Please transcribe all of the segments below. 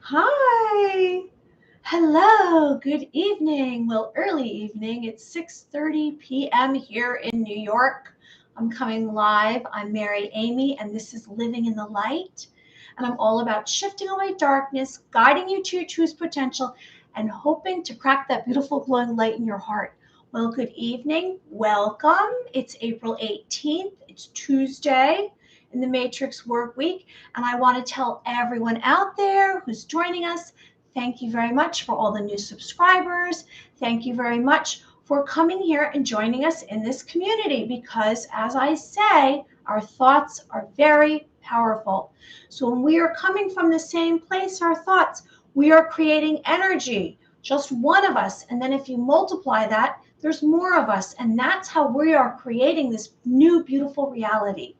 Hi. Hello. Good evening. Well, early evening. It's 6:30 p.m. here in New York. I'm coming live. I'm Mary Amy, and this is Living in the Light. And I'm all about shifting away darkness, guiding you to your truest potential, and hoping to crack that beautiful glowing light in your heart. Well, good evening. Welcome. It's April 18th. It's Tuesday in the Matrix Work Week. And I want to tell everyone out there who's joining us, thank you very much for all the new subscribers. Thank you very much for coming here and joining us in this community because, as I say, our thoughts are very powerful. So when we are coming from the same place, our thoughts, we are creating energy, just one of us. And then if you multiply that, there's more of us. And that's how we are creating this new, beautiful reality.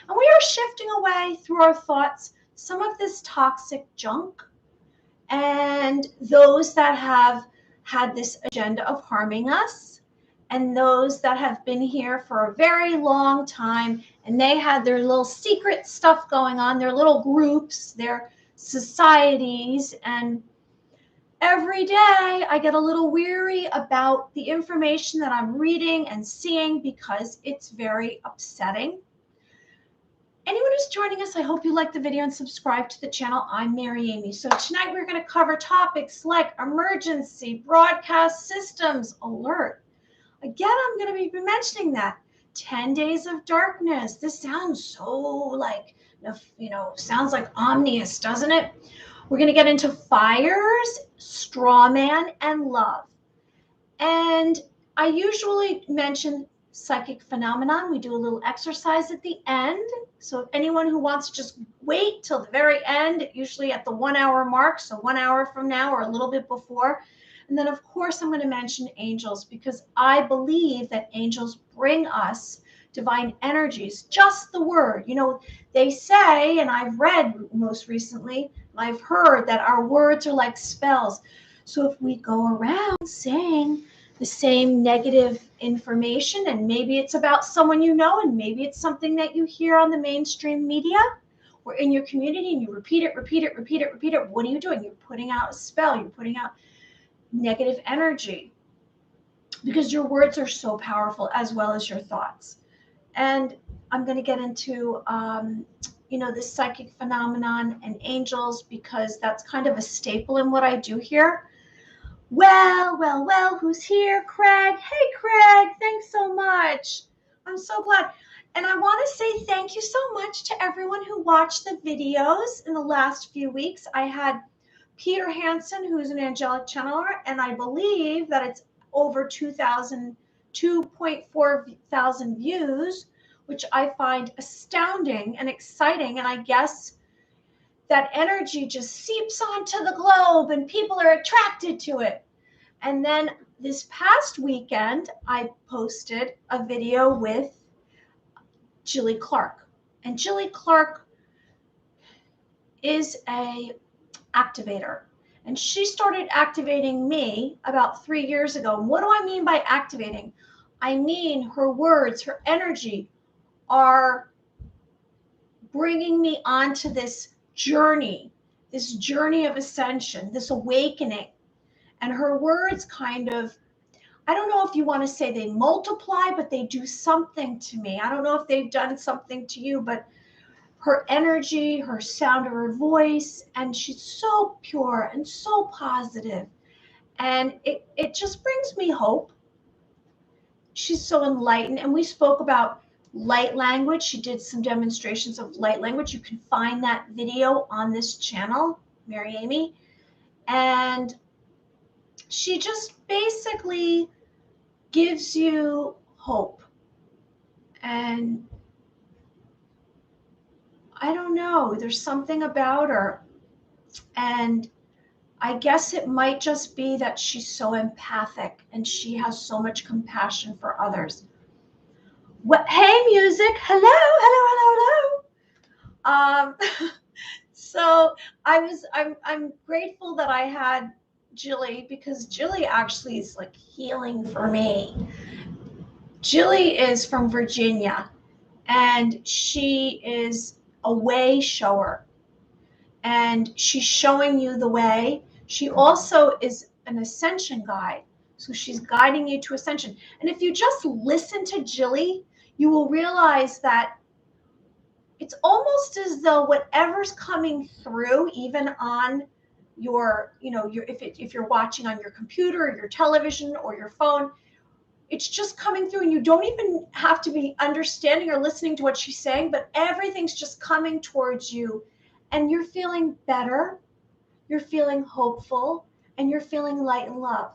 And we are shifting away through our thoughts some of this toxic junk and those that have had this agenda of harming us and those that have been here for a very long time and they had their little secret stuff going on, their little groups, their societies. And every day I get a little weary about the information that I'm reading and seeing because it's very upsetting. Anyone who's joining us, I hope you like the video and subscribe to the channel. I'm Mary Amy. So tonight we're going to cover topics like emergency broadcast systems alert. Again, I'm going to be mentioning that. 10 days of darkness. This sounds so like, sounds like ominous, doesn't it? We're going to get into fires, Strawman, and love. And I usually mention psychic phenomenon. We do a little exercise at the end. So if anyone who wants to just wait till the very end, usually at the 1 hour mark, so 1 hour from now or a little bit before. And then of course I'm going to mention angels because I believe that angels bring us divine energies, just the word. They say, and I've read most recently, I've heard that our words are like spells. So if we go around saying the same negative information, and maybe it's about someone you know, and maybe it's something that you hear on the mainstream media or in your community, and you repeat it, what are you doing? You're putting out a spell. You're putting out negative energy because your words are so powerful as well as your thoughts. And I'm going to get into this psychic phenomenon and angels because that's kind of a staple in what I do here. Well, who's here? Craig. Hey, Craig, thanks so much. I'm so glad. And I want to say thank you so much to everyone who watched the videos in the last few weeks. I had Peter Hansen, who's an angelic channeler, and I believe that it's over 2.4 thousand views, which I find astounding and exciting. And I guess that energy just seeps onto the globe and people are attracted to it. And then this past weekend, I posted a video with Jilly Clark. And Jilly Clark is a activator. And she started activating me about 3 years ago. And what do I mean by activating? I mean her words, her energy are bringing me onto this journey of ascension, this awakening. And her words kind of, I don't know if you want to say they multiply, but they do something to me. I don't know if they've done something to you, but her energy, her sound of her voice, and she's so pure and so positive. And it just brings me hope. She's so enlightened. And we spoke about light language. She did some demonstrations of light language. You can find that video on this channel, Mary Amy. And she just basically gives you hope. And I don't know, there's something about her. And I guess it might just be that she's so empathic and she has so much compassion for others. Hey, music. Hello. So I'm grateful that I had Jilly because Jilly actually is like healing for me. Jilly is from Virginia and she is a way shower. and she's showing you the way. She also is an ascension guide. So she's guiding you to ascension. And if you just listen to Jilly, you will realize that it's almost as though whatever's coming through, even on your, if you're watching on your computer or your television or your phone, it's just coming through and you don't even have to be understanding or listening to what she's saying, but everything's just coming towards you and you're feeling better, you're feeling hopeful, and you're feeling light and love.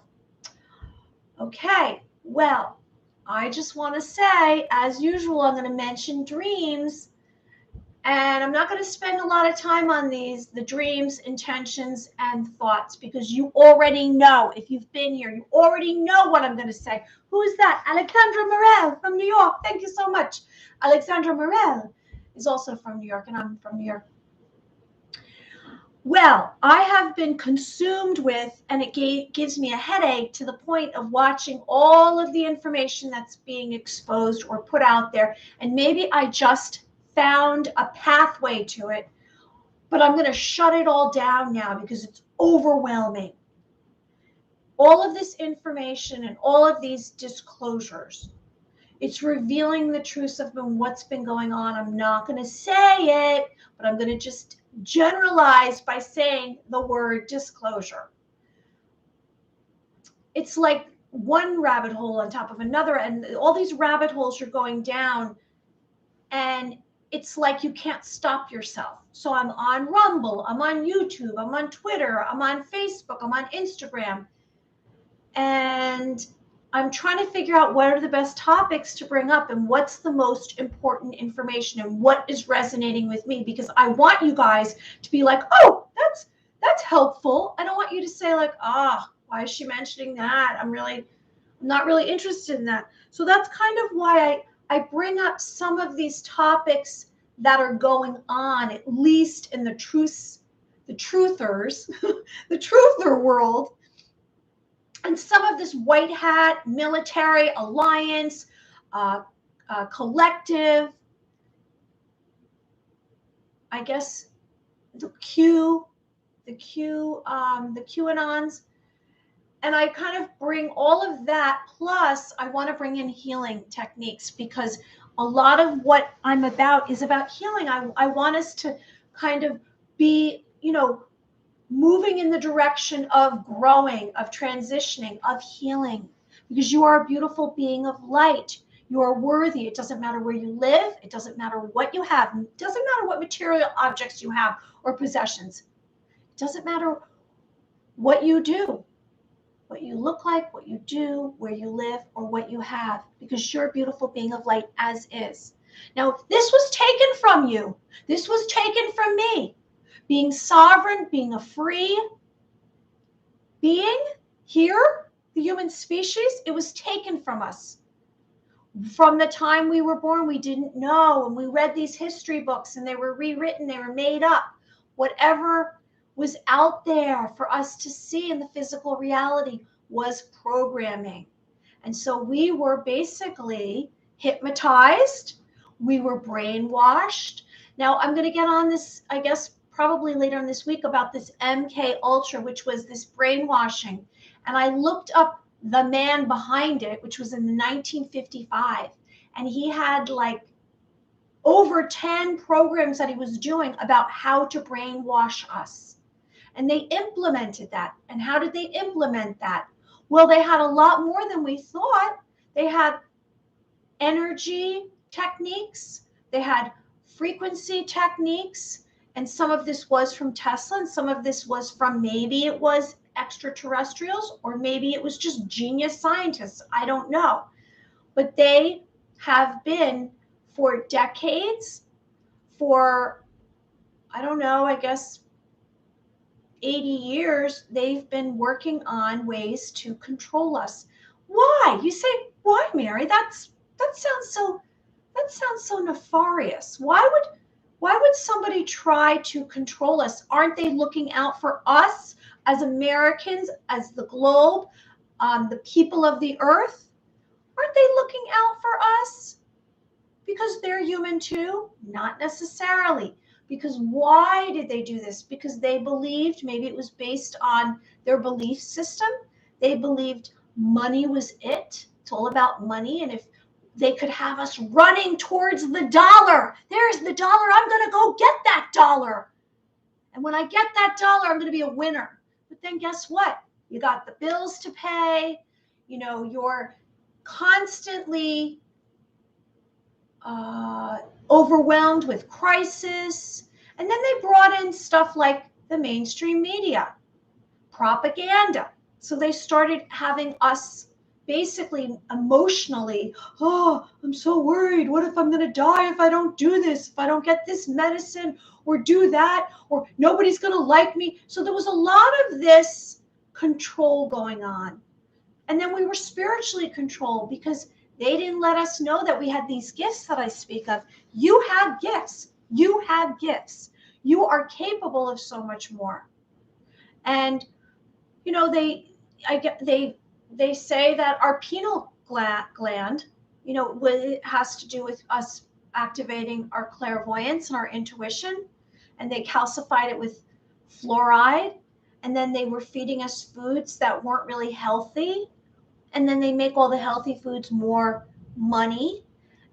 Okay, well, I just want to say, as usual, I'm going to mention dreams. And I'm not going to spend a lot of time on the dreams, intentions, and thoughts, because you already know. If you've been here, you already know what I'm going to say. Who is that? Alexandra Morel from New York. Thank you so much. Alexandra Morel is also from New York, and I'm from New York. Well, I have been consumed with, and it gives me a headache to the point of watching all of the information that's being exposed or put out there. And maybe I just found a pathway to it, but I'm going to shut it all down now because it's overwhelming. All of this information and all of these disclosures, it's revealing the truth of what's been going on. I'm not going to say it, but I'm going to just generalize by saying the word disclosure. It's like one rabbit hole on top of another, and all these rabbit holes you're going down, and it's like you can't stop yourself. So I'm on Rumble, I'm on YouTube, I'm on Twitter, I'm on Facebook, I'm on Instagram. And I'm trying to figure out what are the best topics to bring up and what's the most important information and what is resonating with me, because I want you guys to be like, oh, that's helpful. I don't want you to say like, why is she mentioning that? I'm not really interested in that. So that's kind of why I bring up some of these topics that are going on, at least in the truthers, the truther world. And some of this white hat, military, alliance, collective, I guess the QAnons. And I kind of bring all of that, plus I want to bring in healing techniques, because a lot of what I'm about is about healing. I want us to kind of be, moving in the direction of growing, of transitioning, of healing, because you are a beautiful being of light. You are worthy. It doesn't matter where you live. It doesn't matter what you have. It doesn't matter what material objects you have or possessions. It doesn't matter what you do, what you look like, what you do, where you live, or what you have, because you're a beautiful being of light as is. Now, if this was taken from you, this was taken from me, being sovereign, being a free being here, the human species, it was taken from us. From the time we were born, we didn't know, and we read these history books and they were rewritten, they were made up. Whatever was out there for us to see in the physical reality was programming. And so we were basically hypnotized, we were brainwashed. Now I'm going to get on this, I guess, probably later in this week, about this MK Ultra, which was this brainwashing. And I looked up the man behind it, which was in 1955. And he had like over 10 programs that he was doing about how to brainwash us. And they implemented that. And how did they implement that? Well, they had a lot more than we thought. They had energy techniques. They had frequency techniques. And some of this was from Tesla, and some of this was from, maybe it was extraterrestrials, or maybe it was just genius scientists. I don't know. But they have been for decades, for, I don't know, I guess 80 years, they've been working on ways to control us. Why? You say, why, Mary? That sounds so nefarious. Why would somebody try to control us? Aren't they looking out for us as Americans, as the globe, the people of the earth? Aren't they looking out for us? Because they're human too? Not necessarily. Because why did they do this? Because they believed, maybe it was based on their belief system, they believed money was it. It's all about money. And if they could have us running towards the dollar, there's the dollar, I'm going to go get that dollar. And when I get that dollar, I'm going to be a winner. But then guess what? You got the bills to pay. You're constantly overwhelmed with crisis. And then they brought in stuff like the mainstream media, propaganda. So they started having us basically emotionally, oh, I'm so worried. What if I'm going to die if I don't do this, if I don't get this medicine or do that, or nobody's going to like me. So there was a lot of this control going on. And then we were spiritually controlled because they didn't let us know that we had these gifts that I speak of. You have gifts. You have gifts. You are capable of so much more. And they say that our pineal gland, it has to do with us activating our clairvoyance and our intuition. And they calcified it with fluoride. And then they were feeding us foods that weren't really healthy. And then they make all the healthy foods more money.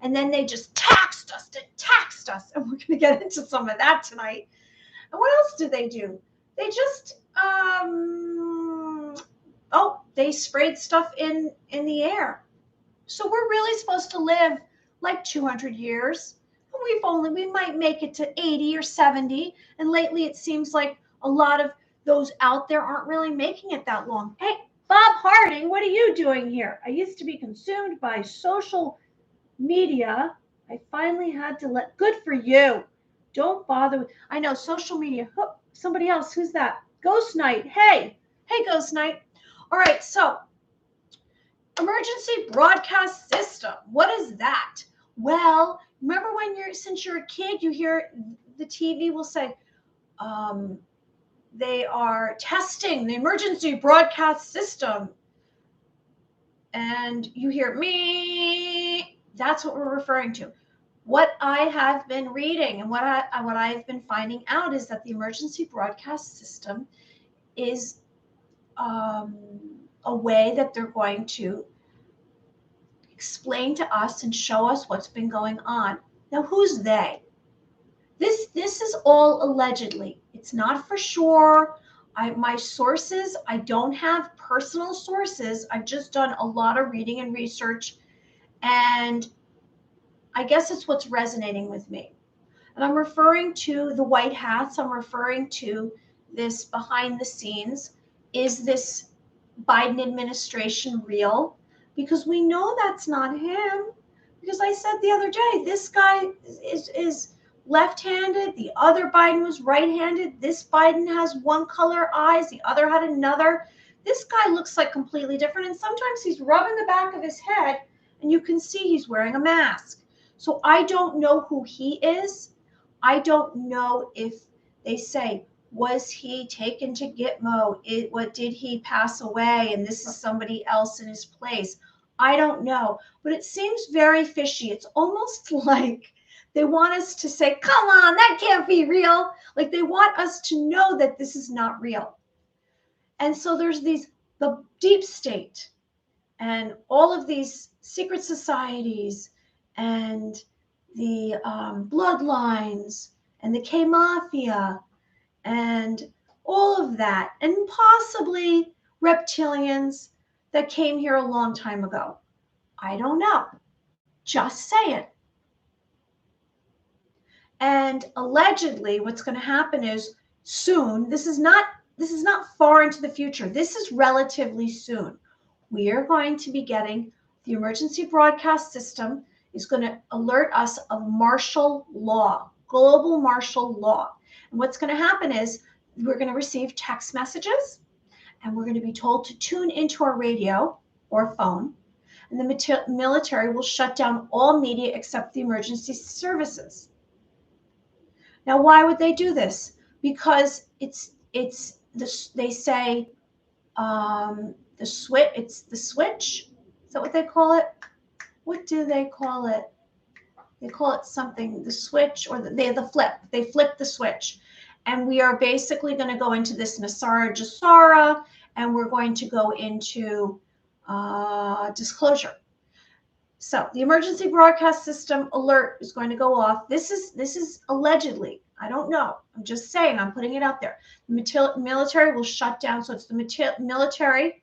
And then they just taxed us. And we're going to get into some of that tonight. And what else did they do? They just, they sprayed stuff in the air. So we're really supposed to live like 200 years. We might make it to 80 or 70. And lately it seems like a lot of those out there aren't really making it that long. Hey, Bob Harding, what are you doing here? I used to be consumed by social media. I finally had to good for you. Don't bother with, I know, social media. Oh, somebody else, who's that? Ghost Knight. Hey, Ghost Knight. All right, so emergency broadcast system. What is that? Well, remember since you're a kid, you hear the TV will say, they are testing the emergency broadcast system. And you hear me. That's what we're referring to. What I have been reading and what I've been finding out is that the emergency broadcast system is a way that they're going to explain to us and show us what's been going on. Now, who's they? This is all allegedly. It's not for sure. My sources, I don't have personal sources. I've just done a lot of reading and research, and I guess it's what's resonating with me. And I'm referring to the white hats. I'm referring to this behind the scenes. Is this Biden administration real? Because we know that's not him. Because I said the other day, this guy is left-handed. The other Biden was right-handed. This Biden has one color eyes. The other had another. This guy looks like completely different. And sometimes he's rubbing the back of his head and you can see he's wearing a mask. So I don't know who he is. I don't know if they say, was he taken to Gitmo? What did he pass away? And this is somebody else in his place. I don't know, but it seems very fishy. It's almost like they want us to say, come on, that can't be real. Like they want us to know that this is not real. And so there's the deep state and all of these secret societies and the bloodlines and the K-Mafia and all of that, and possibly reptilians that came here a long time ago. I don't know. Just say it. And allegedly, what's going to happen is soon, this is not far into the future. This is relatively soon. We are going to be getting the emergency broadcast system is going to alert us of martial law, global martial law. And what's going to happen is we're going to receive text messages and we're going to be told to tune into our radio or phone. And the military will shut down all media except the emergency services. Now, why would they do this? Because they say the switch. It's the switch. Is that what they call it? What do they call it? they call it something, the switch, or the flip. They flip the switch. And we are basically going to go into this Nasara Jasara, and we're going to go into disclosure. So the emergency broadcast system alert is going to go off. This is allegedly, I don't know. I'm just saying, I'm putting it out there. The military will shut down. So it's the military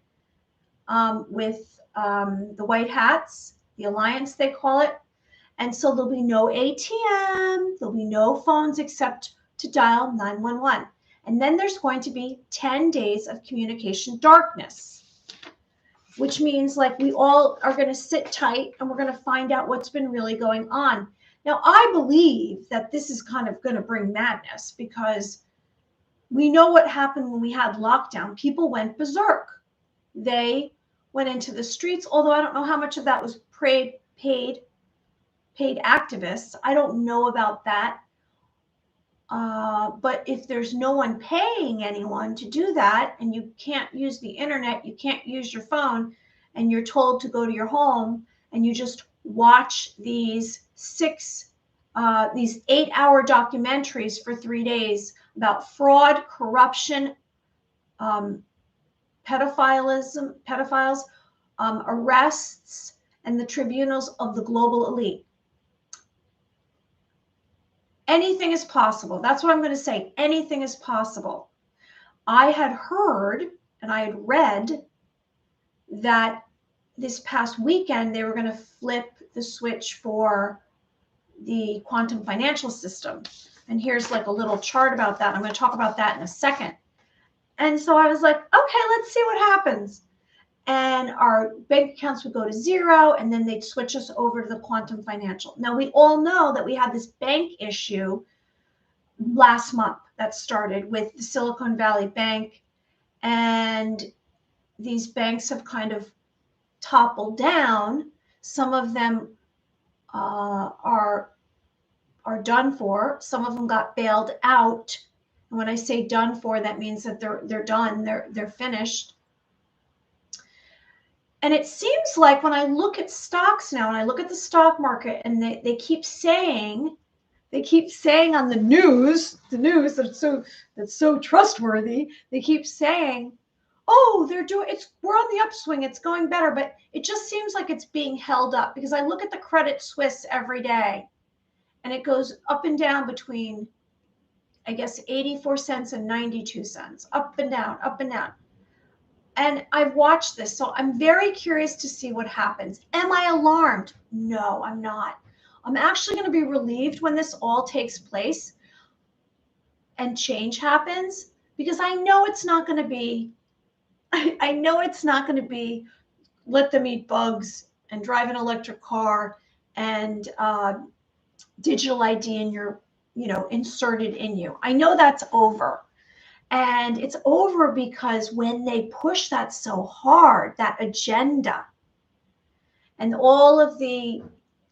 with the white hats, the alliance they call it. And so there'll be no ATM, there'll be no phones except to dial 911. And then there's going to be 10 days of communication darkness, which means like we all are going to sit tight and we're going to find out what's been really going on. Now, I believe that this is kind of going to bring madness because we know what happened when we had lockdown. People went berserk. They went into the streets, although I don't know how much of that was paid activists. I don't know about that. But if there's no one paying anyone to do that, and you can't use the internet, you can't use your phone, and you're told to go to your home and you just watch these 8-hour documentaries for 3 days about fraud, corruption, pedophiles, arrests, and the tribunals of the global elite. Anything is possible. That's what I'm going to say. Anything is possible. I had heard and I had read that this past weekend they were going to flip the switch for the quantum financial system. And here's like a little chart about that. I'm going to talk about that in a second. And so I was like, okay, let's see what happens. And our bank accounts would go to zero, and then they'd switch us over to the quantum financial. Now, we all know that we had this bank issue last month that started with the Silicon Valley Bank, and these banks have kind of toppled down. Some of them are done for. Some of them got bailed out. And when I say done for, that means that they're done. They're finished. And it seems like when I look at stocks now, and I look at the stock market, and they keep saying on the news that's so trustworthy, they keep saying, oh, we're on the upswing, it's going better, but it just seems like it's being held up because I look at the Credit Suisse every day, and it goes up and down between, I guess, 84 cents and 92 cents, up and down, up and down. And I've watched this, so I'm very curious to see what happens. Am I alarmed? No, I'm not. I'm actually going to be relieved when this all takes place and change happens, because I know it's not going to be, I know it's not going to be let them eat bugs and drive an electric car and digital ID in your, inserted in you. I know that's over. And it's over because when they push that so hard, that agenda, and all of the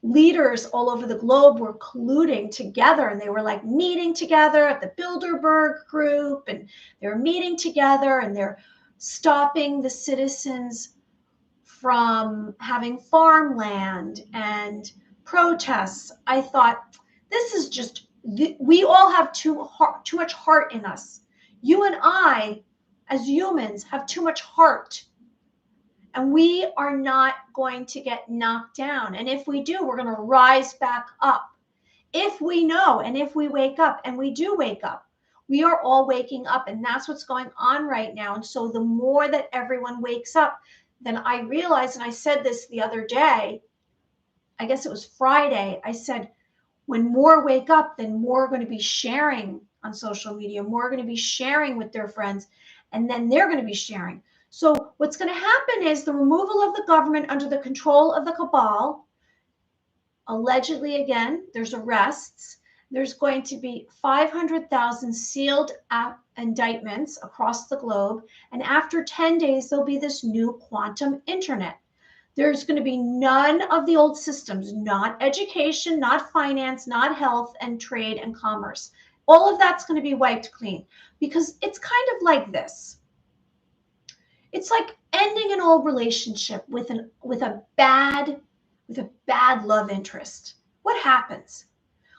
leaders all over the globe were colluding together, and they were like meeting together at the Bilderberg group, and they're meeting together, and they're stopping the citizens from having farmland and protests. I thought, this is just, we all have too much heart in us. You and I, as humans, have too much heart, and we are not going to get knocked down. And if we do, we're going to rise back up. If we know, and if we wake up, and we do wake up, we are all waking up, and that's what's going on right now. And so the more that everyone wakes up, then I realized, and I said this the other day, I guess it was Friday, I said, when more wake up, then more are going to be sharing on social media, more are going to be sharing with their friends, and then they're going to be sharing. So what's going to happen is the removal of the government under the control of the cabal. Allegedly, again, there's arrests. There's going to be 500,000 sealed indictments across the globe. And after 10 days, there'll be this new quantum internet. There's going to be none of the old systems, not education, not finance, not health and trade and commerce. All of that's going to be wiped clean, because it's kind of like this. It's like ending an old relationship with a bad love interest. What happens?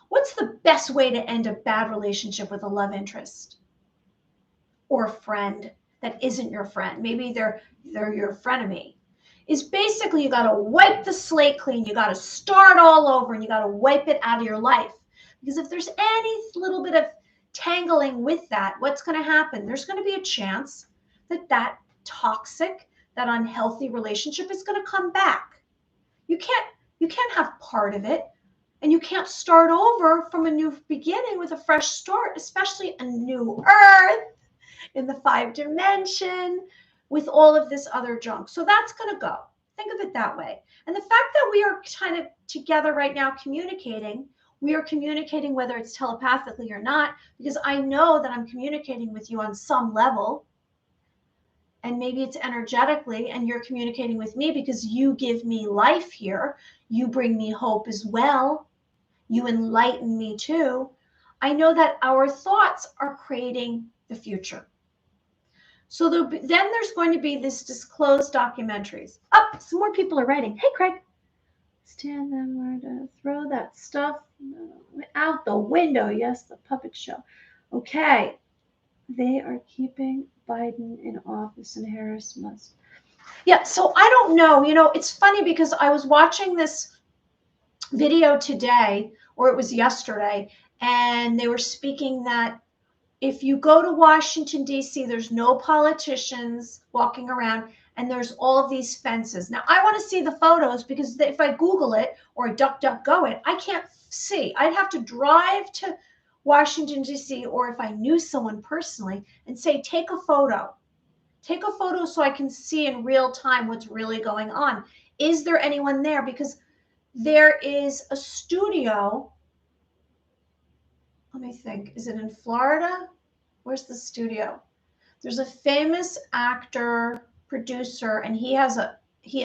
What's the best way to end a bad relationship with a love interest or a friend that isn't your friend? Maybe they're your frenemy. Is basically you got to wipe the slate clean. You got to start all over, and you got to wipe it out of your life. Because if there's any little bit of tangling with that, what's going to happen? There's going to be a chance that that toxic, that unhealthy relationship is going to come back. You can't have part of it, and you can't start over from a new beginning with a fresh start, especially a new earth in the 5 dimension with all of this other junk. So that's going to go. Think of it that way. And the fact that we are kind of together right now communicating, we are communicating whether it's telepathically or not, because I know that I'm communicating with you on some level. And maybe it's energetically, and you're communicating with me because you give me life here. You bring me hope as well. You enlighten me too. I know that our thoughts are creating the future. So then there's going to be this disclosed documentaries. Oh, some more people are writing. Hey, Craig. Stand them where to throw that stuff out the window. Yes, the puppet show. Okay. They are keeping Biden in office and Harris must. Yeah, so I don't know. It's funny because I was watching this video today, or it was yesterday, and they were speaking that if you go to Washington, D.C., there's no politicians walking around, and there's all of these fences. Now, I want to see the photos because if I Google it or DuckDuckGo it, I can't see. I'd have to drive to Washington, D.C., or if I knew someone personally and say, take a photo. Take a photo so I can see in real time what's really going on. Is there anyone there? Because there is a studio. Let me think. Is it in Florida? Where's the studio? There's a famous actor, producer, and he has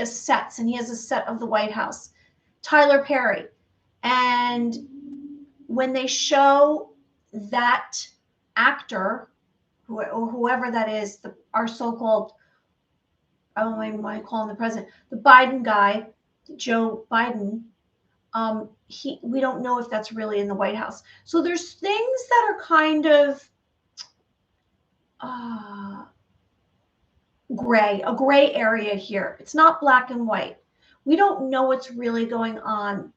sets, and he has a set of the White House. Tyler Perry. And when they show that actor, or whoever that is, our so-called, I don't even want to call him the president, the Biden guy, Joe Biden, we don't know if that's really in the White House. So there's things that are kind of a gray area here. It's not black and white. We don't know what's really going on.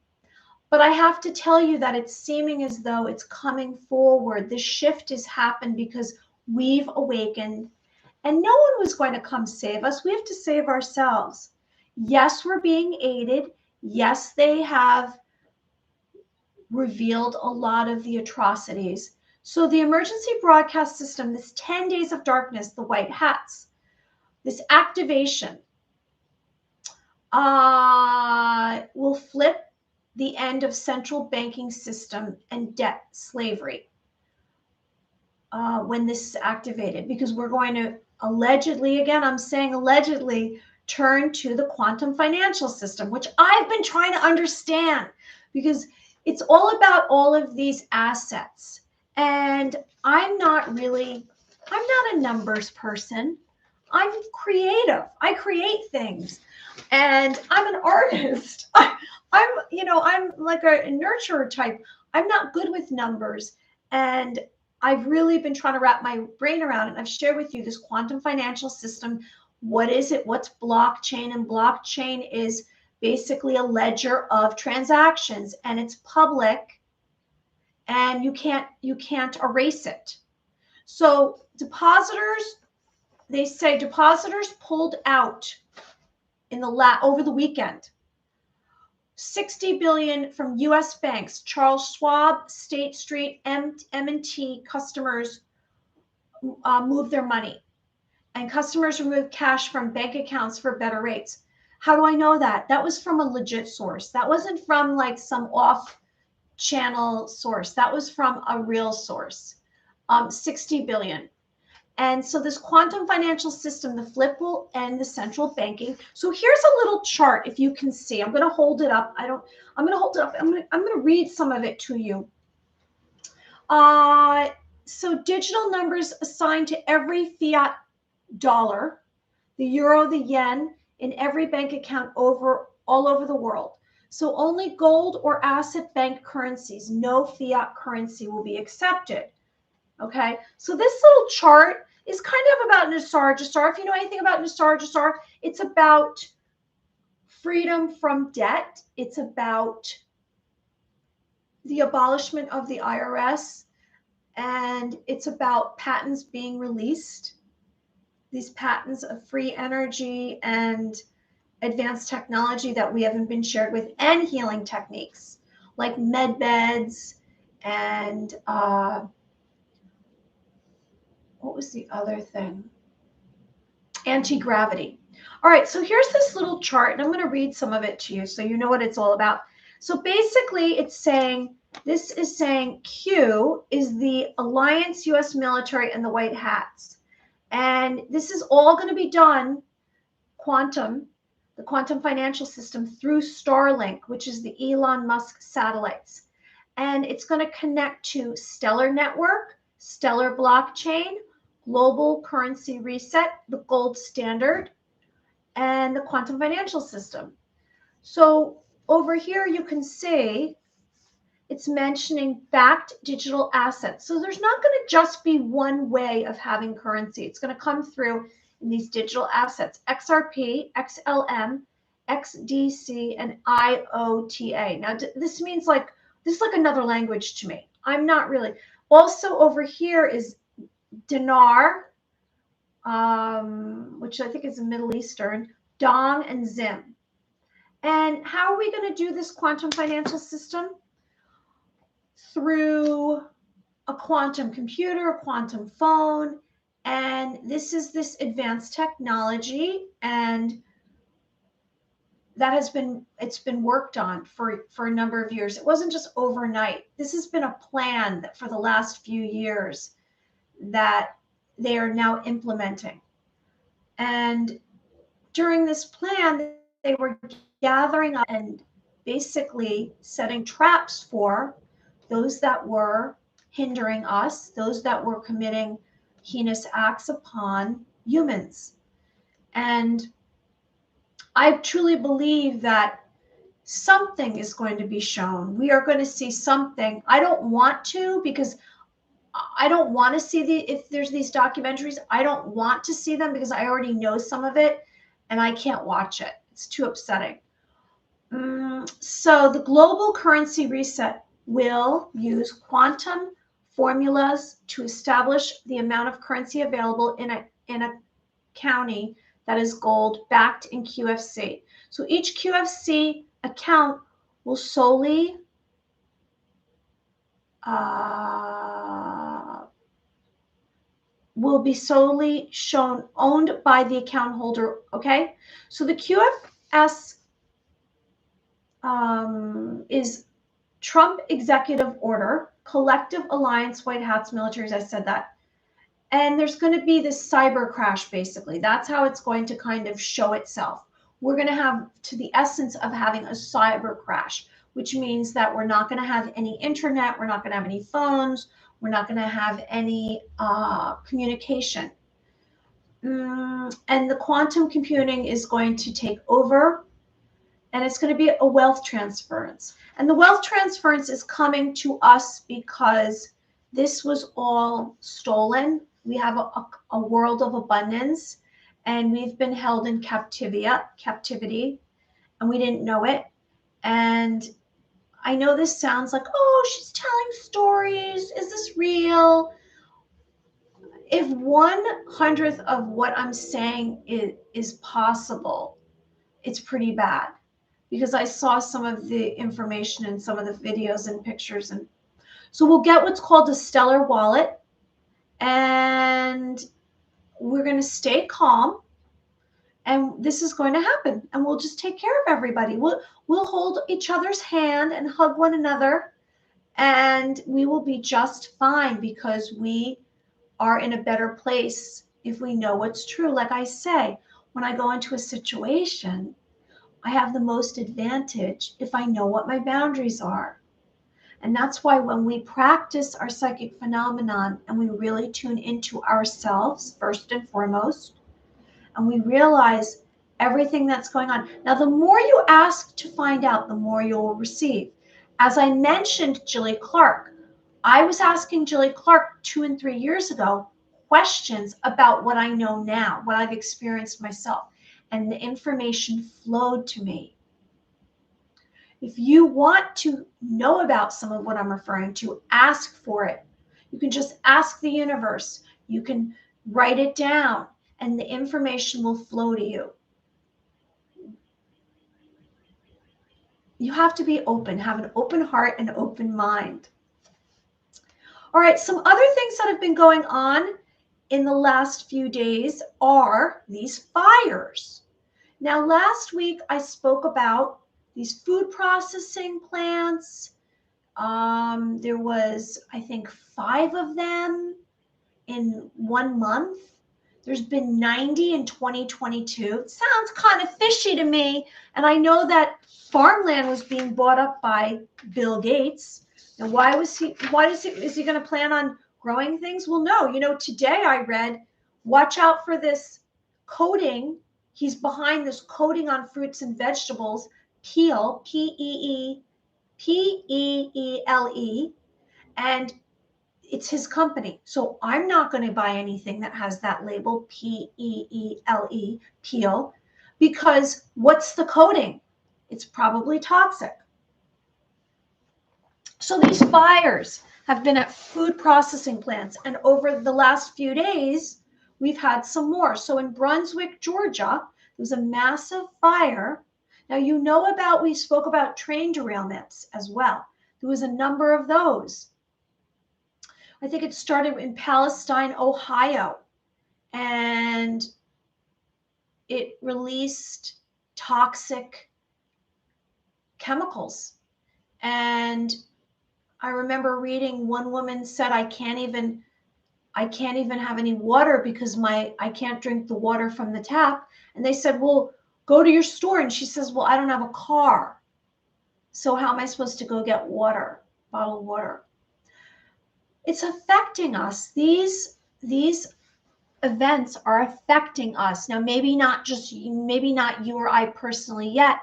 But I have to tell you that it's seeming as though it's coming forward. The shift has happened because we've awakened, and no one was going to come save us. We have to save ourselves. Yes, we're being aided. Yes, they have revealed a lot of the atrocities. So the emergency broadcast system, this 10 days of darkness, the white hats, this activation will flip the end of central banking system and debt slavery when this is activated, because we're going to allegedly, again, I'm saying allegedly, turn to the quantum financial system, which I've been trying to understand, because it's all about all of these assets. And I'm not a numbers person. I'm creative. I create things. And I'm an artist. I'm like a nurturer type. I'm not good with numbers. And I've really been trying to wrap my brain around it. And I've shared with you this quantum financial system. What is it? What's blockchain? And blockchain is basically a ledger of transactions, and it's public, and you can't erase it. So depositors, they say depositors pulled out over the weekend. 60 billion from U.S. banks, Charles Schwab, State Street, M&T customers moved their money, and customers removed cash from bank accounts for better rates. How do I know that? That was from a legit source. That wasn't from like some off-channel source. That was from a real source. 60 billion. And so this quantum financial system, the flip will end the central banking. So here's a little chart, if you can see. I'm going to hold it up. I'm going to hold it up. I'm going to read some of it to you. So digital numbers assigned to every fiat dollar, the euro, the yen, in every bank account all over the world. So only gold or asset-backed currencies, no fiat currency will be accepted. Okay, so this little chart is kind of about Nisar Jasar. If you know anything about Nisar Jasar, it's about freedom from debt. It's about the abolishment of the IRS, and it's about patents being released. These patents of free energy and advanced technology that we haven't been shared with, and healing techniques like med beds and what was the other thing? Anti-gravity. All right, so here's this little chart, and I'm going to read some of it to you so you know what it's all about. So basically, it's saying, this is saying Q is the Alliance, U.S. military, and the White Hats. And this is all going to be done, the quantum financial system, through Starlink, which is the Elon Musk satellites. And it's going to connect to Stellar Network, Stellar Blockchain, Global Currency Reset, the gold standard, and the quantum financial system. So over here, you can see it's mentioning backed digital assets. So there's not going to just be one way of having currency. It's going to come through in these digital assets: XRP, XLM, XDC, and IOTA. Now, this means this is like another language to me. I'm not really. Also over here is dinar, which I think is a Middle Eastern, dong, and zim. And how are we going to do this quantum financial system? Through a quantum computer, a quantum phone, and this is this advanced technology, and that it's been worked on for a number of years. It wasn't just overnight. This has been a plan that for the last few years that they are now implementing. And during this plan, they were gathering up and basically setting traps for those that were hindering us, those that were committing heinous acts upon humans. And I truly believe that something is going to be shown. We are going to see something. I don't want to, because I don't want to see if there's these documentaries, I don't want to see them because I already know some of it and I can't watch it. It's too upsetting. So the global currency reset will use quantum formulas to establish the amount of currency available in a county that is gold backed in QFC. So each QFC account will be solely shown owned by the account holder. Okay, so the QFS is Trump Executive Order, Collective Alliance, White Hats, militaries. I said that. And there's going to be this cyber crash, basically. That's how it's going to kind of show itself. We're going to have to the essence of having a cyber crash, which means that we're not going to have any internet. We're not going to have any phones. We're not going to have any communication. And the quantum computing is going to take over, and it's going to be a wealth transference. And the wealth transference is coming to us because this was all stolen. We have a world of abundance, and we've been held in captivity, and we didn't know it. And I know this sounds like, oh, she's telling stories. Is this real? If 1/100th of what I'm saying is possible, it's pretty bad, because I saw some of the information and some of the videos and pictures. And so we'll get what's called a stellar wallet, and we're going to stay calm, and this is going to happen, and we'll just take care of everybody. We'll hold each other's hand and hug one another, and we will be just fine, because we are in a better place if we know what's true. Like I say, when I go into a situation, I have the most advantage if I know what my boundaries are. And that's why when we practice our psychic phenomenon and we really tune into ourselves first and foremost, and we realize everything that's going on. Now, the more you ask to find out, the more you will receive. As I mentioned, Jilly Clark, I was asking Jilly Clark 2 and 3 years ago questions about what I know now, what I've experienced myself, and the information flowed to me. If you want to know about some of what I'm referring to, ask for it. You can just ask the universe. You can write it down, and the information will flow to you. You have to be open, have an open heart and open mind. All right, some other things that have been going on in the last few days are these fires. Now, last week I spoke about these food processing plants. There was, I think, 5 of them in 1 month. There's been 90 in 2022. It sounds kind of fishy to me. And I know that farmland was being bought up by Bill Gates. And is he going to plan on growing things? Well, no, today I read, watch out for this coating. He's behind this coating on fruits and vegetables, Peel, P-E-E-L-E, and it's his company. So I'm not going to buy anything that has that label, P-E-E-L-E, Peel, because what's the coating? It's probably toxic. So these fires have been at food processing plants, and over the last few days, we've had some more. So in Brunswick, Georgia, there was a massive fire. Now, we spoke about train derailments as well. There was a number of those. I think it started in Palestine, Ohio, and it released toxic chemicals. And I remember reading, one woman said, I can't even have any water because I can't drink the water from the tap. And they said, well, go to your store. And she says, well, I don't have a car. So how am I supposed to go get water, bottled water? It's affecting us. These events are affecting us. Now, maybe not you or I personally yet,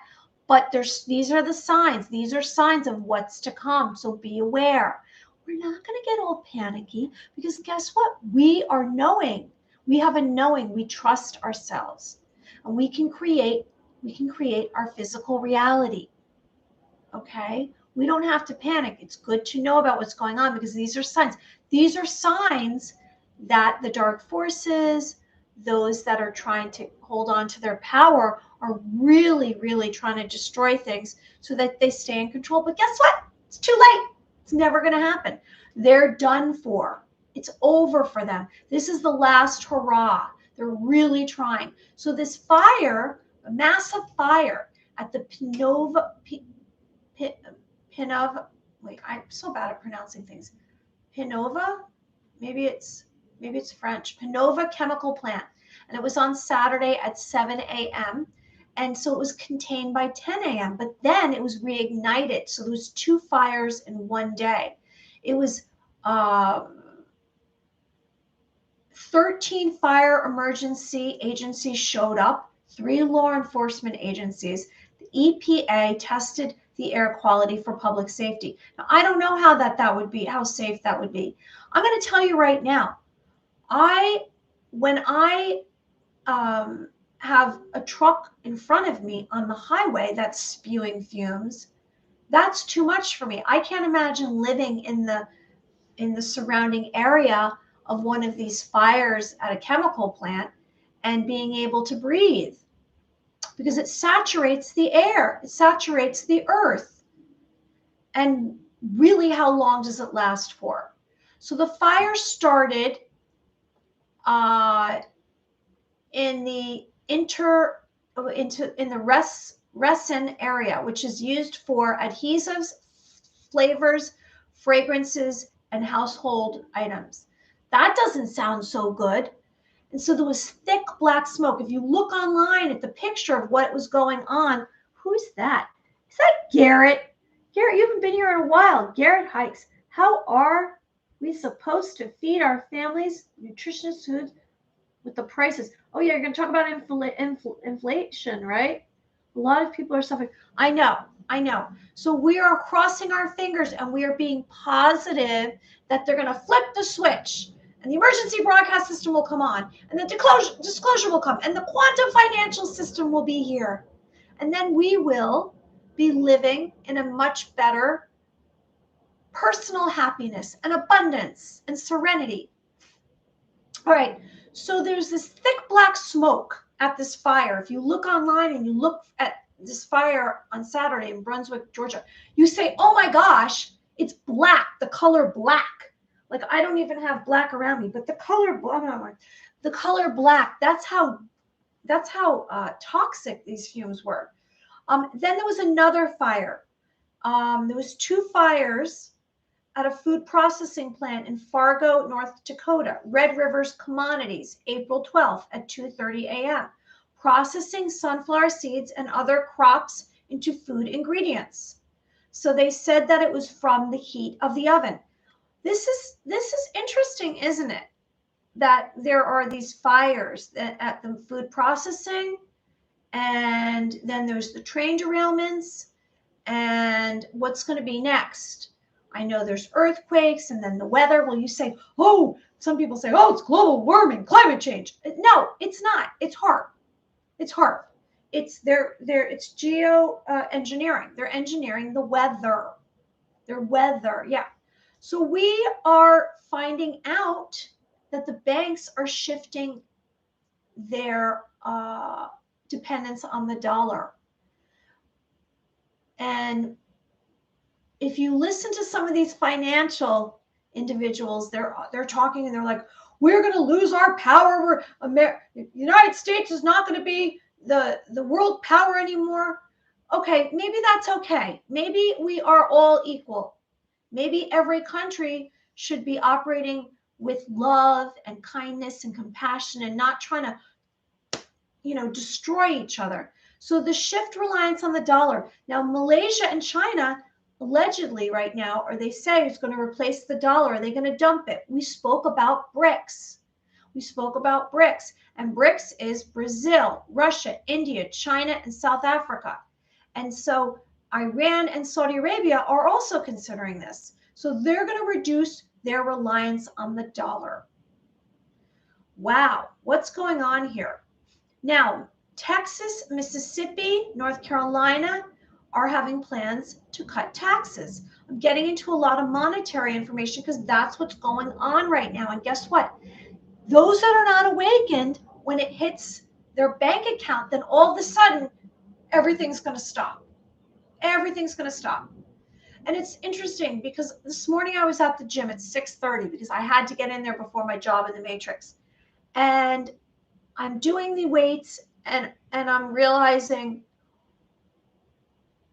but these are the signs. These are signs of what's to come. So be aware. We're not going to get all panicky because guess what? We are knowing. We have a knowing. We trust ourselves, and we can create our physical reality. Okay? We don't have to panic. It's good to know about what's going on because these are signs. These are signs that the dark forces, those that are trying to hold on to their power, are really, really trying to destroy things so that they stay in control. But guess what? It's too late. It's never going to happen. They're done for. It's over for them. This is the last hurrah. They're really trying. So this fire, a massive fire at the wait, I'm so bad at pronouncing things. Pinova, maybe it's French. Pinova chemical plant. And it was on Saturday at 7 a.m. And so it was contained by 10 a.m. But then it was reignited. So there was 2 fires in one day. It was 13 fire emergency agencies showed up, 3 law enforcement agencies. The EPA tested the air quality for public safety. Now, I don't know how that would be, how safe that would be. I'm going to tell you right now, when I have a truck in front of me on the highway that's spewing fumes, that's too much for me. I can't imagine living in the surrounding area of one of these fires at a chemical plant and being able to breathe, because it saturates the air, it saturates the earth. And really, how long does it last for? So the fire started in the resin area, which is used for adhesives, flavors, fragrances, and household items. That doesn't sound so good. And so there was thick black smoke. If you look online at the picture of what was going on, who's that? Is that Garrett? Garrett, you haven't been here in a while. Garrett Hikes. How are we supposed to feed our families nutritious foods with the prices. Oh yeah, you're going to talk about inflation, right? A lot of people are suffering. I know. So we are crossing our fingers and we are being positive that they're going to flip the switch and the emergency broadcast system will come on and the disclosure will come and the quantum financial system will be here. And then we will be living in a much better personal happiness and abundance and serenity. All right, so there's this thick black smoke at this fire. If you look online and you look at this fire on Saturday in Brunswick, Georgia, you say, oh my gosh, it's black, the color black. Like I don't even have black around me, but the color black, that's how toxic these fumes were. Then there was another fire. There was 2 fires at a food processing plant in Fargo, North Dakota. Red Rivers Commodities, April 12th at 2:30 a.m. Processing sunflower seeds and other crops into food ingredients. So they said that it was from the heat of the oven. This is interesting, isn't it? That there are these fires at the food processing, and then there's the train derailments, and what's going to be next? I know there's earthquakes and then the weather. Well, you say, oh, some people say, oh, it's global warming, climate change. No, it's not. It's HARP. It's HARP. It's it's geo engineering. They're engineering the weather. Their weather, yeah. So we are finding out that the banks are shifting their dependence on the dollar. And if you listen to some of these financial individuals, they're talking and they're like, we're going to lose our power. The United States is not going to be the world power anymore. Okay, maybe that's okay. Maybe we are all equal. Maybe every country should be operating with love and kindness and compassion and not trying to, destroy each other. So the shift reliance on the dollar. Now, Malaysia and China allegedly right now, or they say it's going to replace the dollar. Are they going to dump it? We spoke about BRICS. And BRICS is Brazil, Russia, India, China, and South Africa. And so Iran and Saudi Arabia are also considering this. So they're going to reduce their reliance on the dollar. Wow, what's going on here? Now, Texas, Mississippi, North Carolina are having plans to cut taxes. I'm getting into a lot of monetary information because that's what's going on right now. And guess what? Those that are not awakened, when it hits their bank account, then all of a sudden, everything's going to stop. Everything's going to stop. And it's interesting because this morning I was at the gym at 6:30 because I had to get in there before my job in the Matrix. And I'm doing the weights and I'm realizing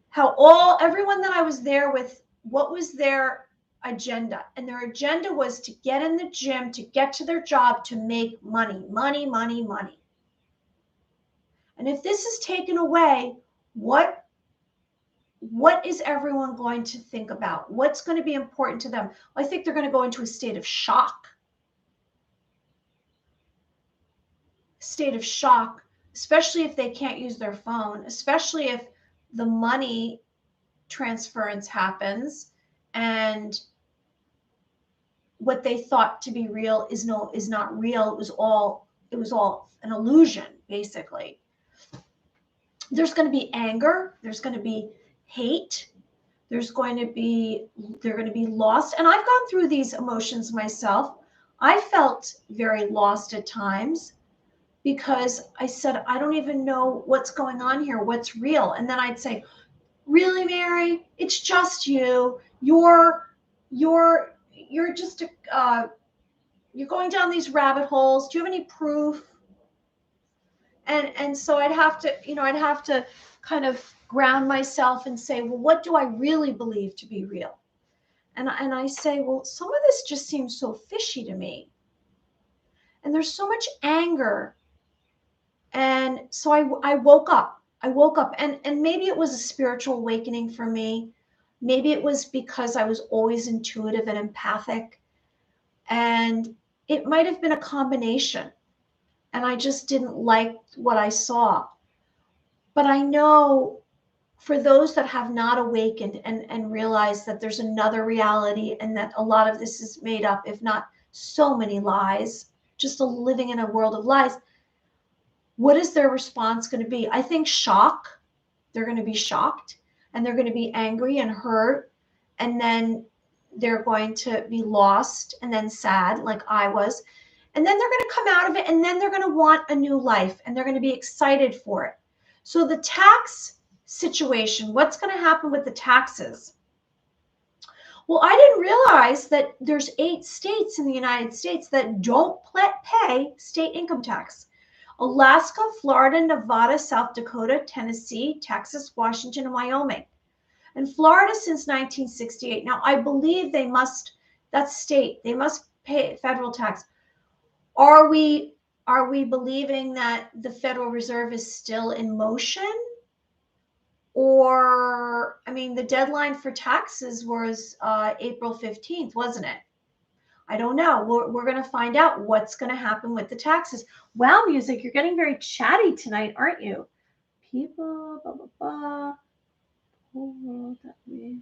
how everyone that I was there with, what was their agenda? And their agenda was to get in the gym, to get to their job, to make money. And if this is taken away, what is everyone going to think about? What's going to be important to them? Well, I think they're going to go into a state of shock. Especially if they can't use their phone, especially if the money transference happens and what they thought to be real is not real. It was all an illusion, basically. There's going to be anger, there's going to be hate, they're going to be lost. And I've gone through these emotions myself. I felt very lost at times because I said, I don't even know what's going on here, what's real. And then I'd say, really, Mary, it's just you. You're just you're going down these rabbit holes. Do you have any proof? And so I'd have to kind of ground myself and say, well, what do I really believe to be real? And I say, well, some of this just seems so fishy to me. And there's so much anger. And so I woke up. And maybe it was a spiritual awakening for me. Maybe it was because I was always intuitive and empathic. And it might have been a combination. and I just didn't like what I saw. But I know for those that have not awakened and realized that there's another reality and that a lot of this is made up, if not so many lies, just living in a world of lies, what is their response going to be? I think shock. They're going to be shocked and they're going to be angry and hurt. And then they're going to be lost and then sad, like I was. And then they're going to come out of it and then they're going to want a new life and they're going to be excited for it. So the tax situation, what's going to happen with the taxes? Well, I didn't realize that there's 8 states in the United States that don't pay state income tax. Alaska, Florida, Nevada, South Dakota, Tennessee, Texas, Washington, and Wyoming. And Florida since 1968. Now, I believe they must pay federal tax. Are we believing that the Federal Reserve is still in motion? Or, I mean, the deadline for taxes was April 15th, wasn't it? I don't know. We're going to find out what's going to happen with the taxes. Wow, music, you're getting very chatty tonight, aren't you? People, blah, blah, blah. Whole world that we...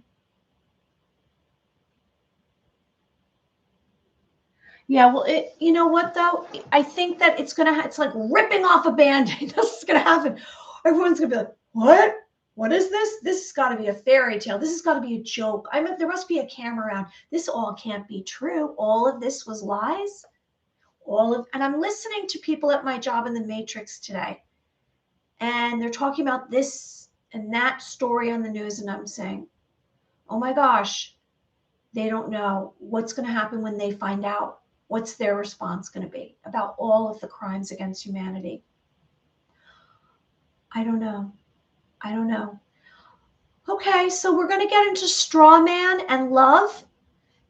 Yeah, well, you know what, though? I think that it's like ripping off a Band-Aid. This is going to happen. Everyone's going to be like, what? What is this? This has got to be a fairy tale. This has got to be a joke. I mean, there must be a camera around. This all can't be true. All of this was lies. And I'm listening to people at my job in the Matrix today. And they're talking about this and that story on the news. And I'm saying, oh my gosh, they don't know what's going to happen when they find out. What's their response going to be about all of the crimes against humanity? I don't know. Okay, so we're going to get into Strawman and love.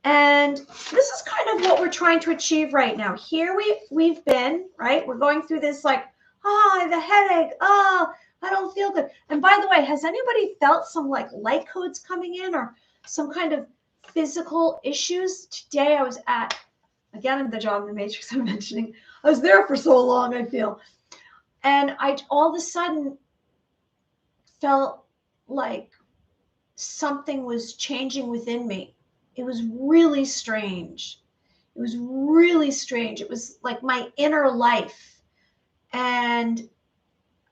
And this is kind of what we're trying to achieve right now. Here we've been, right? We're going through this like, I have a headache. I don't feel good. And by the way, has anybody felt some like light codes coming in or some kind of physical issues? Today I was at, again, in the job in the Matrix I'm mentioning. I was there for so long, I feel. And I all of a sudden felt like something was changing within me. It was really strange. It was like my inner life. And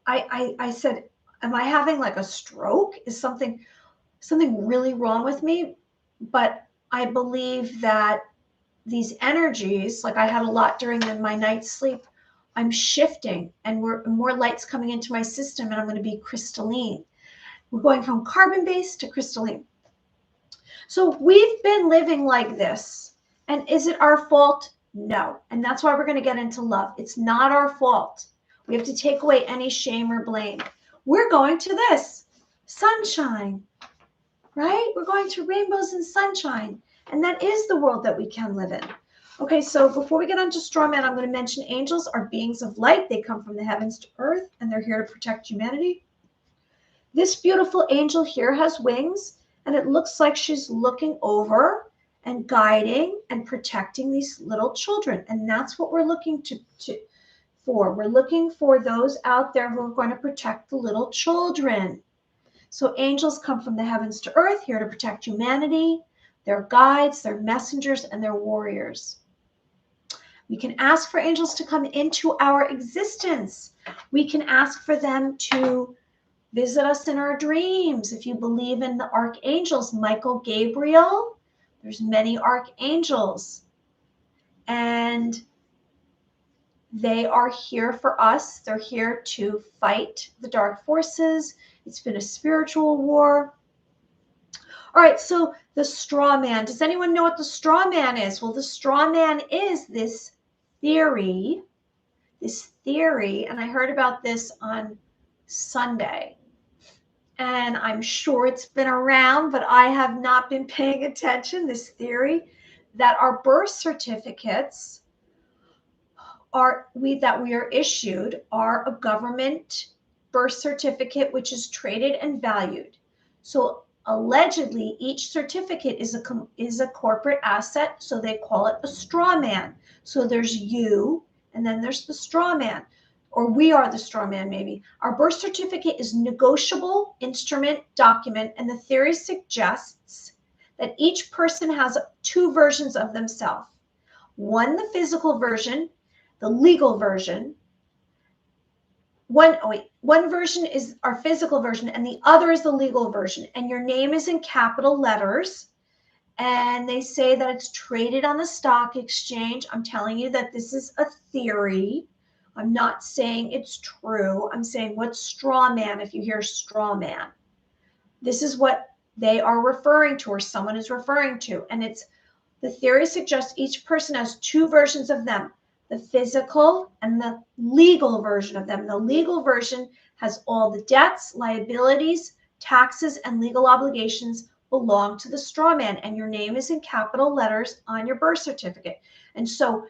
I said, am I having like a stroke? Is something really wrong with me? But I believe that these energies, like I had a lot during my night's sleep, I'm shifting and more light's coming into my system and I'm going to be crystalline. We're going from carbon-based to crystalline. So we've been living like this. And is it our fault? No. And that's why we're going to get into love. It's not our fault. We have to take away any shame or blame. We're going to this sunshine, right? We're going to rainbows and sunshine. And that is the world that we can live in. Okay, so before we get on to Strawman, I'm going to mention angels are beings of light. They come from the heavens to earth, and they're here to protect humanity. This beautiful angel here has wings, and it looks like she's looking over and guiding and protecting these little children. And that's what we're looking for. We're looking for those out there who are going to protect the little children. So angels come from the heavens to earth, here to protect humanity. They're guides, they're messengers, and they're warriors. We can ask for angels to come into our existence. We can ask for them to visit us in our dreams. If you believe in the archangels, Michael, Gabriel, there's many archangels. And they are here for us. They're here to fight the dark forces. It's been a spiritual war. All right, so the straw man. Does anyone know what the straw man is? Well, the straw man is this theory, and I heard about this on Sunday. And I'm sure it's been around, but I have not been paying attention. This theory that our birth certificates that we are issued are a government birth certificate, which is traded and valued. So allegedly, each certificate is a corporate asset, so they call it a straw man. So there's you And then there's the straw man, or we are the straw man maybe. Our birth certificate is negotiable instrument document, and the theory suggests that each person has two versions of themselves. One, the physical version, the legal version. One version is our physical version, and the other is the legal version. And your name is in capital letters. And they say that it's traded on the stock exchange. I'm telling you that this is a theory. I'm not saying it's true. I'm saying what's straw man if you hear straw man. This is what they are referring to, or someone is referring to. And it's the theory suggests each person has two versions of them, the physical and the legal version of them. The legal version has all the debts, liabilities, taxes, and legal obligations belong to the straw man, and your name is in capital letters on your birth certificate. And so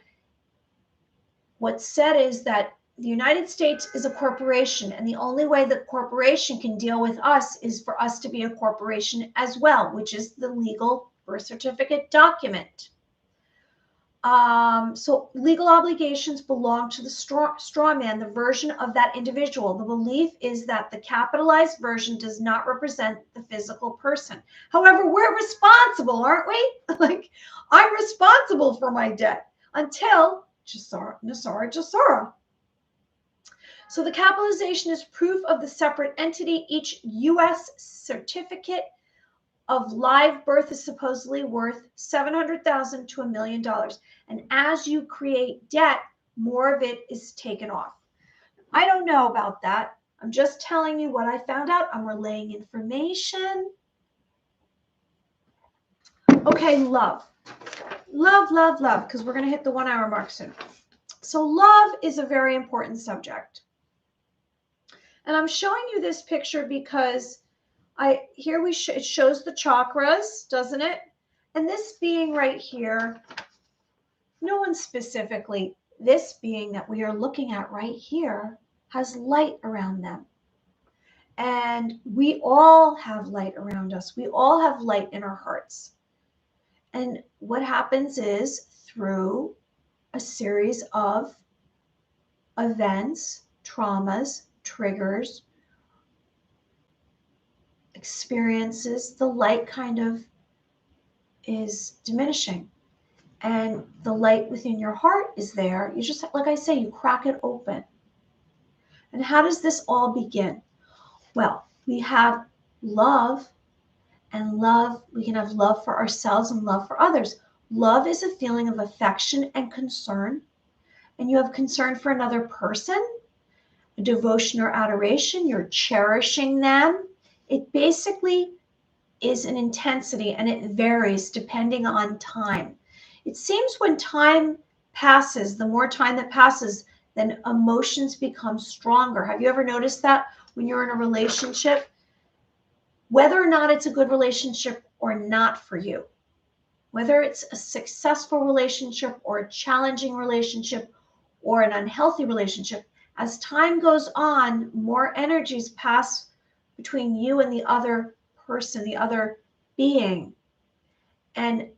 what's said is that the United States is a corporation, and the only way that corporation can deal with us is for us to be a corporation as well, which is the legal birth certificate document. So legal obligations belong to the straw man, the version of that individual. The belief is that the capitalized version does not represent the physical person. However, we're responsible, aren't we? Like, I'm responsible for my debt until Nasara. So the capitalization is proof of the separate entity. Each U.S. certificate of live birth is supposedly worth $700,000 to $1 million. And as you create debt, more of it is taken off. I don't know about that. I'm just telling you what I found out. I'm relaying information. Okay, love. Love, love, love, because we're going to hit the 1 hour mark soon. So love is a very important subject. And I'm showing you this picture because it shows the chakras, doesn't it? And this being right here, no one specifically, this being that we are looking at right here has light around them. And we all have light around us. We all have light in our hearts. And what happens is through a series of events, traumas, triggers, experiences, the light kind of is diminishing. And the light within your heart is there. You just, like I say, you crack it open. And how does this all begin? Well, we have love, and love, we can have love for ourselves and love for others. Love is a feeling of affection and concern. And you have concern for another person, a devotion or adoration. You're cherishing them. It basically is an intensity, and it varies depending on time. It seems when time passes, the more time that passes, then emotions become stronger. Have you ever noticed that when you're in a relationship, whether or not it's a good relationship or not for you, whether it's a successful relationship or a challenging relationship or an unhealthy relationship, as time goes on, more energies pass between you and the other person, the other being, and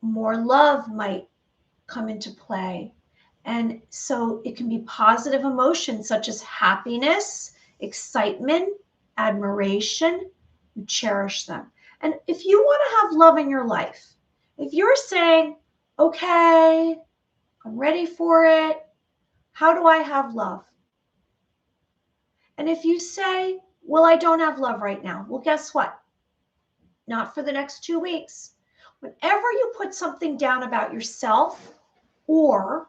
more love might come into play. And so it can be positive emotions such as happiness, excitement, admiration. You cherish them. And if you want to have love in your life, if you're saying, okay, I'm ready for it, how do I have love? And if you say, well, I don't have love right now, well, guess what? Not for the next 2 weeks. Whenever you put something down about yourself, or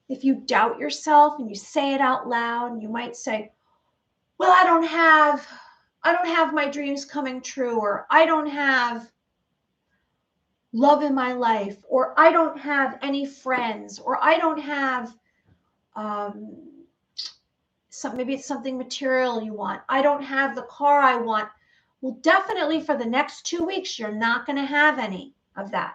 if you doubt yourself and you say it out loud, and you might say, well, I don't have my dreams coming true, or I don't have love in my life, or I don't have any friends, or I don't have maybe it's something material you want. I don't have the car I want. Well, definitely for the next 2 weeks, you're not going to have any of that.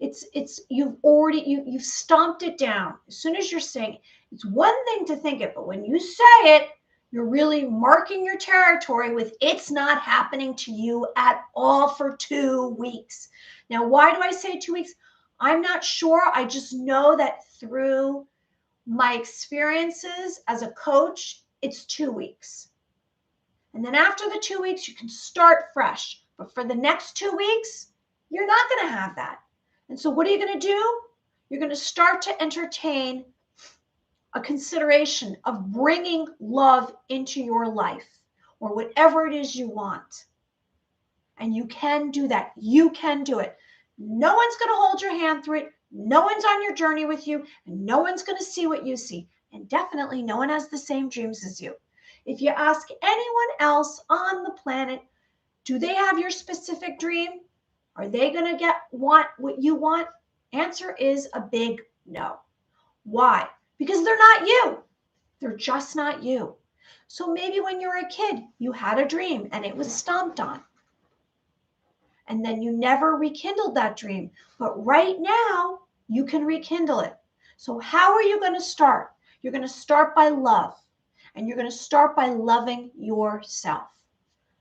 You've stomped it down. As soon as you're saying it, it's one thing to think it, but when you say it, you're really marking your territory with it's not happening to you at all for 2 weeks. Now, why do I say 2 weeks? I'm not sure. I just know that through my experiences as a coach, it's 2 weeks. And then after the 2 weeks, you can start fresh. But for the next 2 weeks, you're not going to have that. And so what are you going to do? You're going to start to entertain a consideration of bringing love into your life or whatever it is you want. And you can do that. You can do it. No one's going to hold your hand through it. No one's on your journey with you. And no one's going to see what you see. And definitely no one has the same dreams as you. If you ask anyone else on the planet, do they have your specific dream? Are they going to want what you want? Answer is a big no. Why? Because they're not you. They're just not you. So maybe when you were a kid, you had a dream and it was stomped on. And then you never rekindled that dream. But right now, you can rekindle it. So how are you going to start? You're going to start by love. And you're going to start by loving yourself.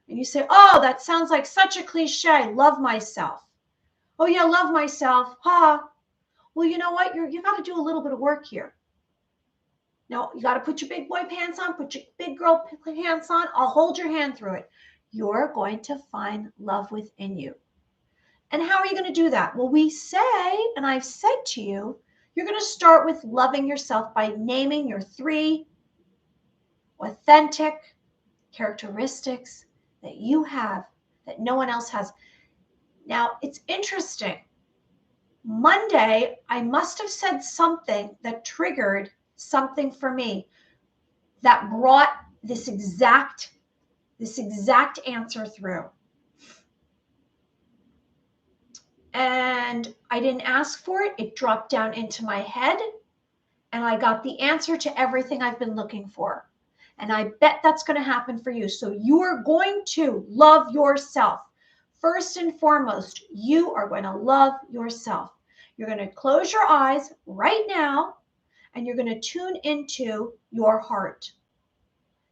And you say, oh, that sounds like such a cliche. Love myself. Oh, yeah, love myself. Huh? Well, you know what? You got to do a little bit of work here. Now, you got to put your big boy pants on, put your big girl pants on. I'll hold your hand through it. You're going to find love within you. And how are you going to do that? Well, we say, and I've said to you, you're going to start with loving yourself by naming your 3 authentic characteristics that you have that no one else has. Now, it's interesting. Monday, I must have said something that triggered something for me that brought this exact answer through. And I didn't ask for it. It dropped down into my head and I got the answer to everything I've been looking for. And I bet that's going to happen for you. So you are going to love yourself. First and foremost, you are going to love yourself. You're going to close your eyes right now and you're going to tune into your heart.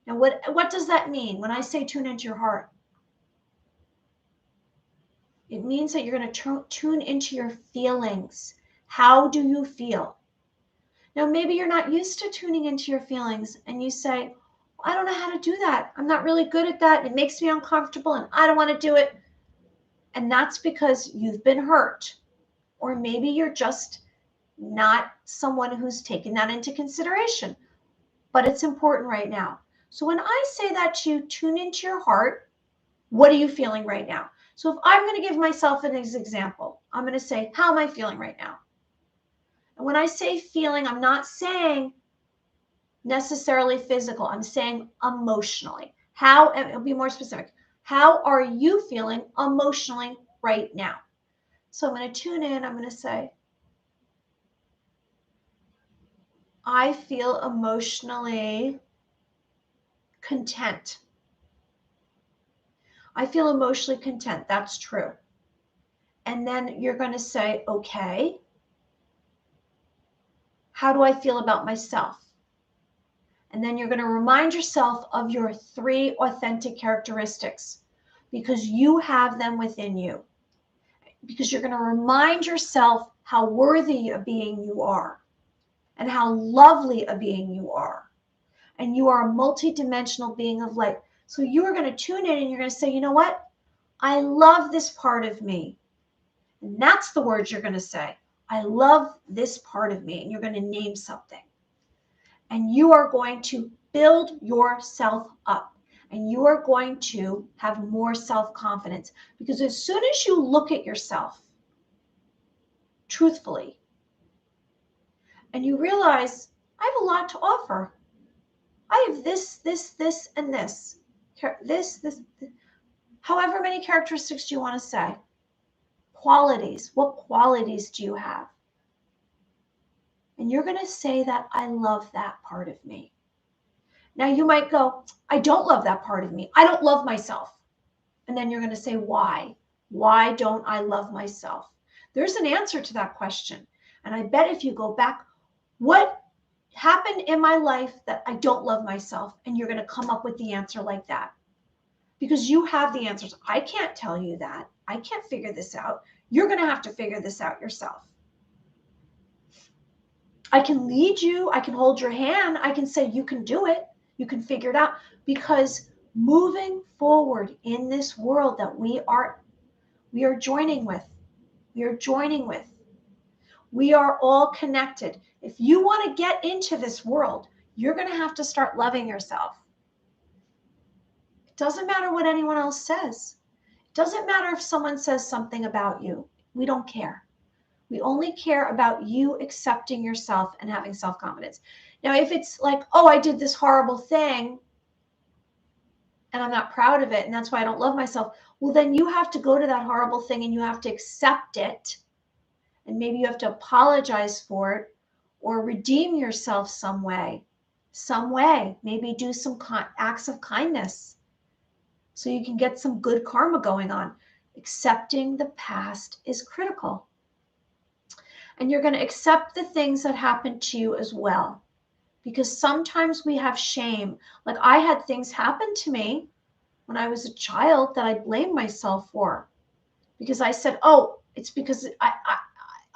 Now, what does that mean when I say tune into your heart? It means that you're going to tune into your feelings. How do you feel? Now, maybe you're not used to tuning into your feelings and you say, I don't know how to do that. I'm not really good at that. It makes me uncomfortable and I don't want to do it. And that's because you've been hurt. Or maybe you're just not someone who's taken that into consideration. But it's important right now. So when I say that to you, tune into your heart, what are you feeling right now? So if I'm going to give myself an example, I'm going to say, how am I feeling right now? And when I say feeling, I'm not saying necessarily physical. I'm saying emotionally. How, and it'll be more specific. How are you feeling emotionally right now? So I'm going to tune in. I'm going to say, I feel emotionally content. I feel emotionally content. That's true. And then you're going to say, okay, how do I feel about myself? And then you're going to remind yourself of your 3 authentic characteristics because you have them within you. Because you're going to remind yourself how worthy a being you are and how lovely a being you are. And you are a multidimensional being of light. So you are going to tune in and you're going to say, you know what? I love this part of me. And that's the words you're going to say. I love this part of me. And you're going to name something. And you are going to build yourself up. And you are going to have more self-confidence. Because as soon as you look at yourself truthfully, and you realize, I have a lot to offer. I have this, and this. This. However many characteristics do you want to say? Qualities. What qualities do you have? And you're going to say that I love that part of me. Now you might go, I don't love that part of me. I don't love myself. And then you're going to say, why? Why don't I love myself? There's an answer to that question. And I bet if you go back, what happened in my life that I don't love myself? And you're going to come up with the answer like that. Because you have the answers. I can't tell you that. I can't figure this out. You're going to have to figure this out yourself. I can lead you. I can hold your hand. I can say, you can do it. You can figure it out. Because moving forward in this world that we are joining with, we are all connected. If you want to get into this world, you're going to have to start loving yourself. It doesn't matter what anyone else says. It doesn't matter if someone says something about you. We don't care. We only care about you accepting yourself and having self-confidence. Now, if it's like, oh, I did this horrible thing and I'm not proud of it, and that's why I don't love myself, well, then you have to go to that horrible thing and you have to accept it. And maybe you have to apologize for it or redeem yourself some way. Maybe do some acts of kindness so you can get some good karma going on. Accepting the past is critical. And you're going to accept the things that happened to you as well. Because sometimes we have shame. Like I had things happen to me when I was a child that I blamed myself for. Because I said, oh, it's because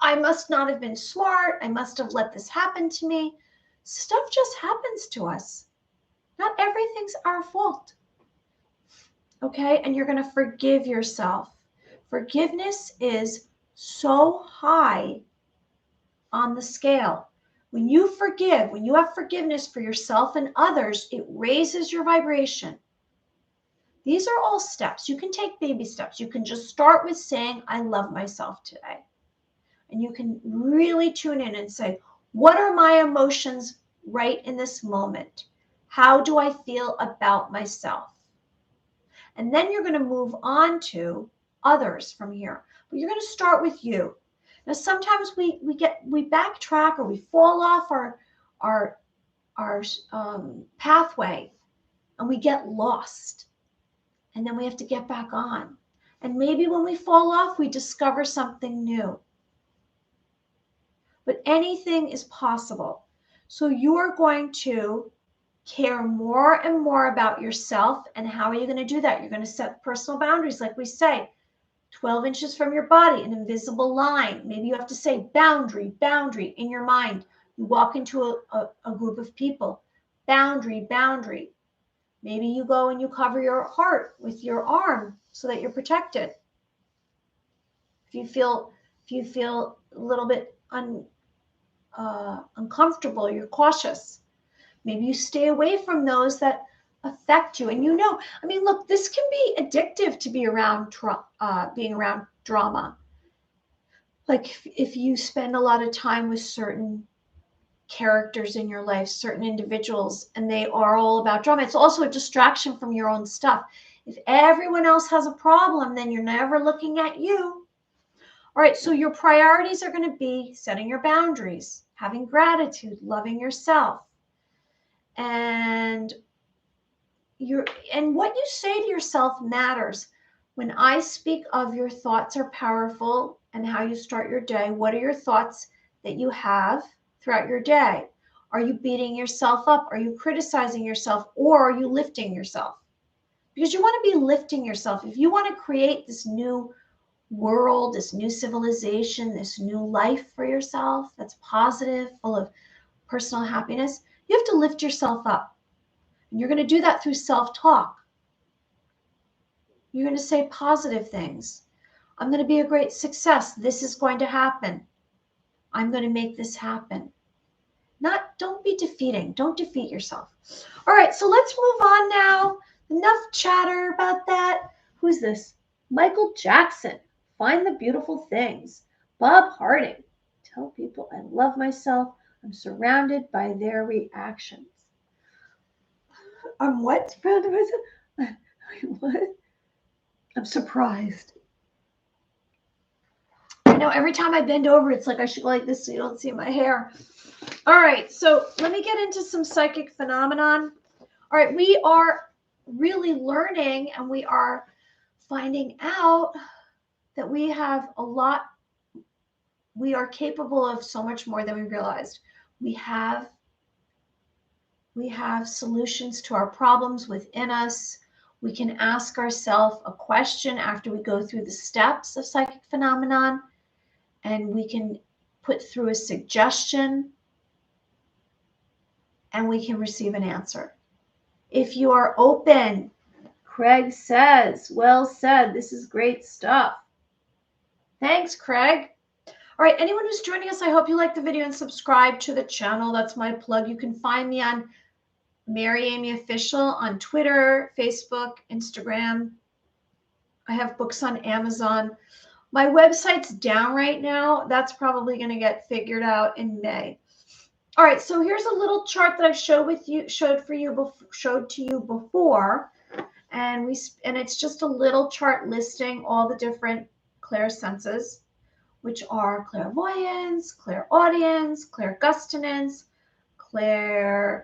I must not have been smart. I must have let this happen to me. Stuff just happens to us. Not everything's our fault. Okay? And you're going to forgive yourself. Forgiveness is so high on the scale. When you forgive, when you have forgiveness for yourself and others, it raises your vibration. These are all steps. You can take baby steps. You can just start with saying, I love myself today. And you can really tune in and say, what are my emotions right in this moment? How do I feel about myself? And then you're going to move on to others from here. But you're going to start with you. Now, sometimes we backtrack or we fall off our pathway and we get lost. And then we have to get back on. And maybe when we fall off, we discover something new. But anything is possible. So you're going to care more and more about yourself. And how are you going to do that? You're going to set personal boundaries, like we say, 12 inches from your body, an invisible line. Maybe you have to say boundary, boundary in your mind. You walk into a group of people, boundary, boundary. Maybe you go and you cover your heart with your arm so that you're protected. If you feel a little bit uncomfortable, you're cautious. Maybe you stay away from those that affect you. And look, this can be addictive to be around being around drama. Like if you spend a lot of time with certain characters in your life, certain individuals, and they are all about drama, it's also a distraction from your own stuff. If everyone else has a problem, then you're never looking at you. All right, so your priorities are going to be setting your boundaries, having gratitude, loving yourself. And what you say to yourself matters. When I speak of your thoughts are powerful and how you start your day, what are your thoughts that you have throughout your day? Are you beating yourself up? Are you criticizing yourself? Or are you lifting yourself? Because you want to be lifting yourself. If you want to create this new world, this new civilization, this new life for yourself that's positive, full of personal happiness, you have to lift yourself up. And you're going to do that through self-talk. You're going to say positive things. I'm going to be a great success. This is going to happen. I'm going to make this happen. Don't be defeating. Don't defeat yourself. All right, so let's move on now. Enough chatter about that. Who's this? Michael Jackson. Find the beautiful things. Bob Harding. Tell people I love myself. I'm surrounded by their reactions. I'm what? Surrounded by myself? What? I'm surprised. I know every time I bend over, it's like I should go like this so you don't see my hair. All right, so let me get into some psychic phenomenon. All right, we are really learning and we are finding out that we have we are capable of so much more than we realized. We have solutions to our problems within us. We can ask ourselves a question after we go through the steps of psychic phenomenon, and we can put through a suggestion and we can receive an answer. If you are open, Craig says, well said. This is great stuff. Thanks, Craig. All right, anyone who's joining us, I hope you like the video and subscribe to the channel. That's my plug. You can find me on Mary Amy Official on Twitter, Facebook, Instagram. I have books on Amazon. My website's down right now. That's probably going to get figured out in May. All right, so here's a little chart that I showed to you before, and it's just a little chart listing all the different clairsenses, which are clairvoyance, clairaudience, clairgustance,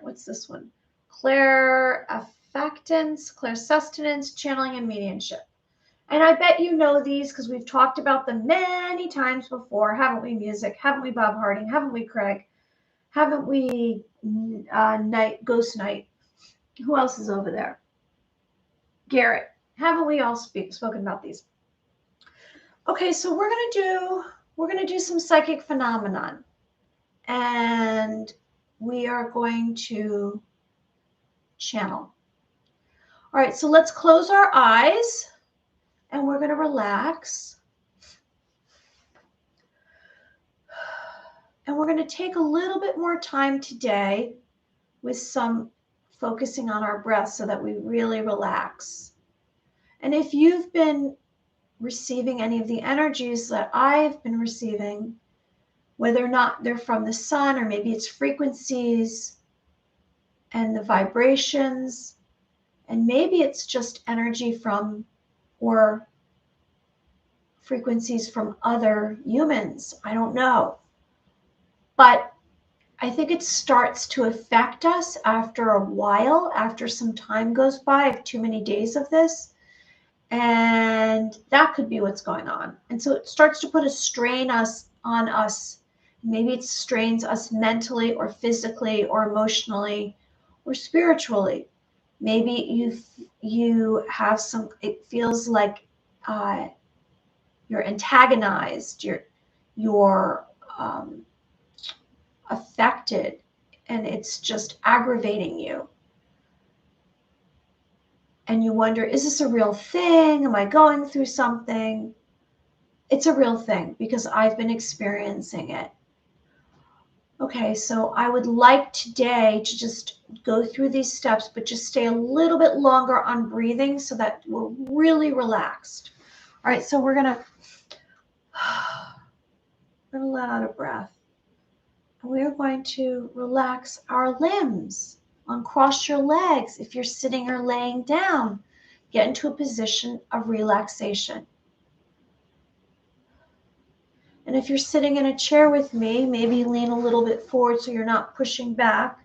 what's this one? Clairaffectance, clairsustenance, channeling, and mediumship. And I bet you know these because we've talked about them many times before, haven't we, Music? Haven't we, Bob Harding? Haven't we, Craig? Haven't we, Ghost Knight? Who else is over there? Garrett. Haven't we all spoken about these? Okay, so we're gonna do some psychic phenomenon, and we are going to channel. All right, so let's close our eyes, and we're gonna relax. And we're going to take a little bit more time today with some focusing on our breath so that we really relax. And if you've been receiving any of the energies that I've been receiving, whether or not they're from the sun or maybe it's frequencies and the vibrations, and maybe it's just energy from or frequencies from other humans, I don't know. But I think it starts to affect us after a while, after some time goes by, of too many days of this. And that could be what's going on. And so it starts to put a strain on us. Maybe it strains us mentally or physically or emotionally or spiritually. Maybe you have some, it feels like you're antagonized, you're affected, and it's just aggravating you. And you wonder, is this a real thing? Am I going through something? It's a real thing because I've been experiencing it. Okay, so I would like today to just go through these steps, but just stay a little bit longer on breathing so that we're really relaxed. All right, so we're gonna let out a breath. And we are going to relax our limbs. Uncross your legs if you're sitting or laying down. Get into a position of relaxation. And if you're sitting in a chair with me, maybe lean a little bit forward so you're not pushing back.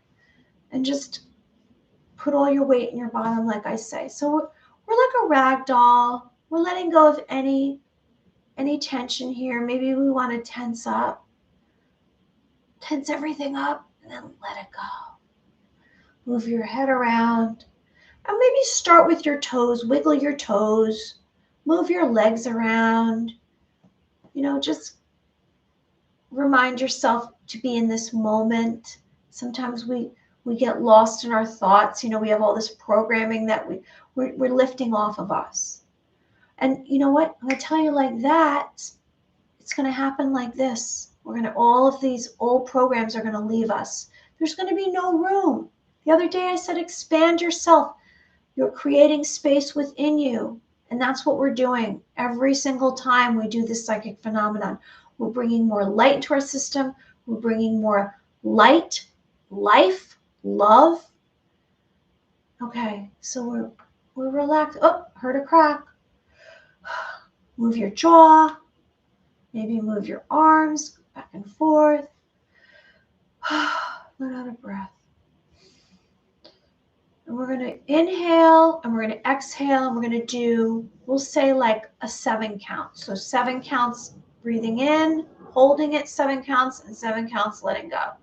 And just put all your weight in your bottom, like I say. So we're like a rag doll. We're letting go of any tension here. Maybe we want to tense up. Tense everything up and then let it go. Move your head around. And maybe start with your toes. Wiggle your toes. Move your legs around. Just remind yourself to be in this moment. Sometimes we get lost in our thoughts. We have all this programming that we're lifting off of us. And you know what? I'm going to tell you like that. It's going to happen like this. All of these old programs are going to leave us. There's going to be no room. The other day I said, expand yourself. You're creating space within you. And that's what we're doing every single time we do this psychic phenomenon. We're bringing more light into our system. We're bringing more light, life, love. Okay, so we're relaxed. Oh, heard a crack. Move your jaw. Maybe move your arms back and forth. Let out a breath. And we're going to inhale and we're going to exhale and we're going to do, we'll say like a 7 count. So 7 counts breathing in, holding it 7 counts, and 7 counts letting go.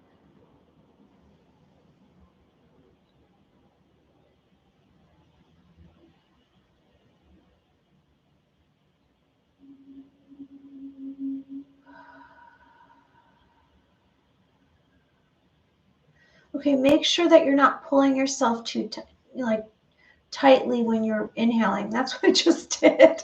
Okay, make sure that you're not pulling yourself too like tightly when you're inhaling. That's what I just did.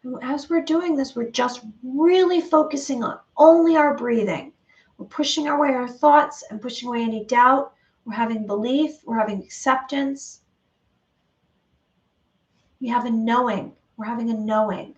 And as we're doing this, we're just really focusing on only our breathing. We're pushing away our thoughts and pushing away any doubt. We're having belief. We're having acceptance. We have a knowing. We're having a knowing.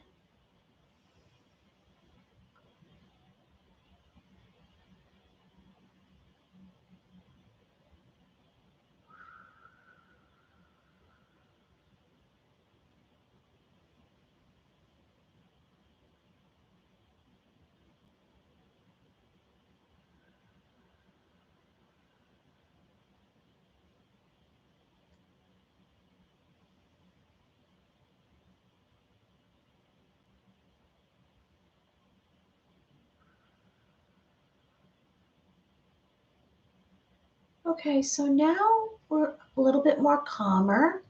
Okay, so now we're a little bit more calmer.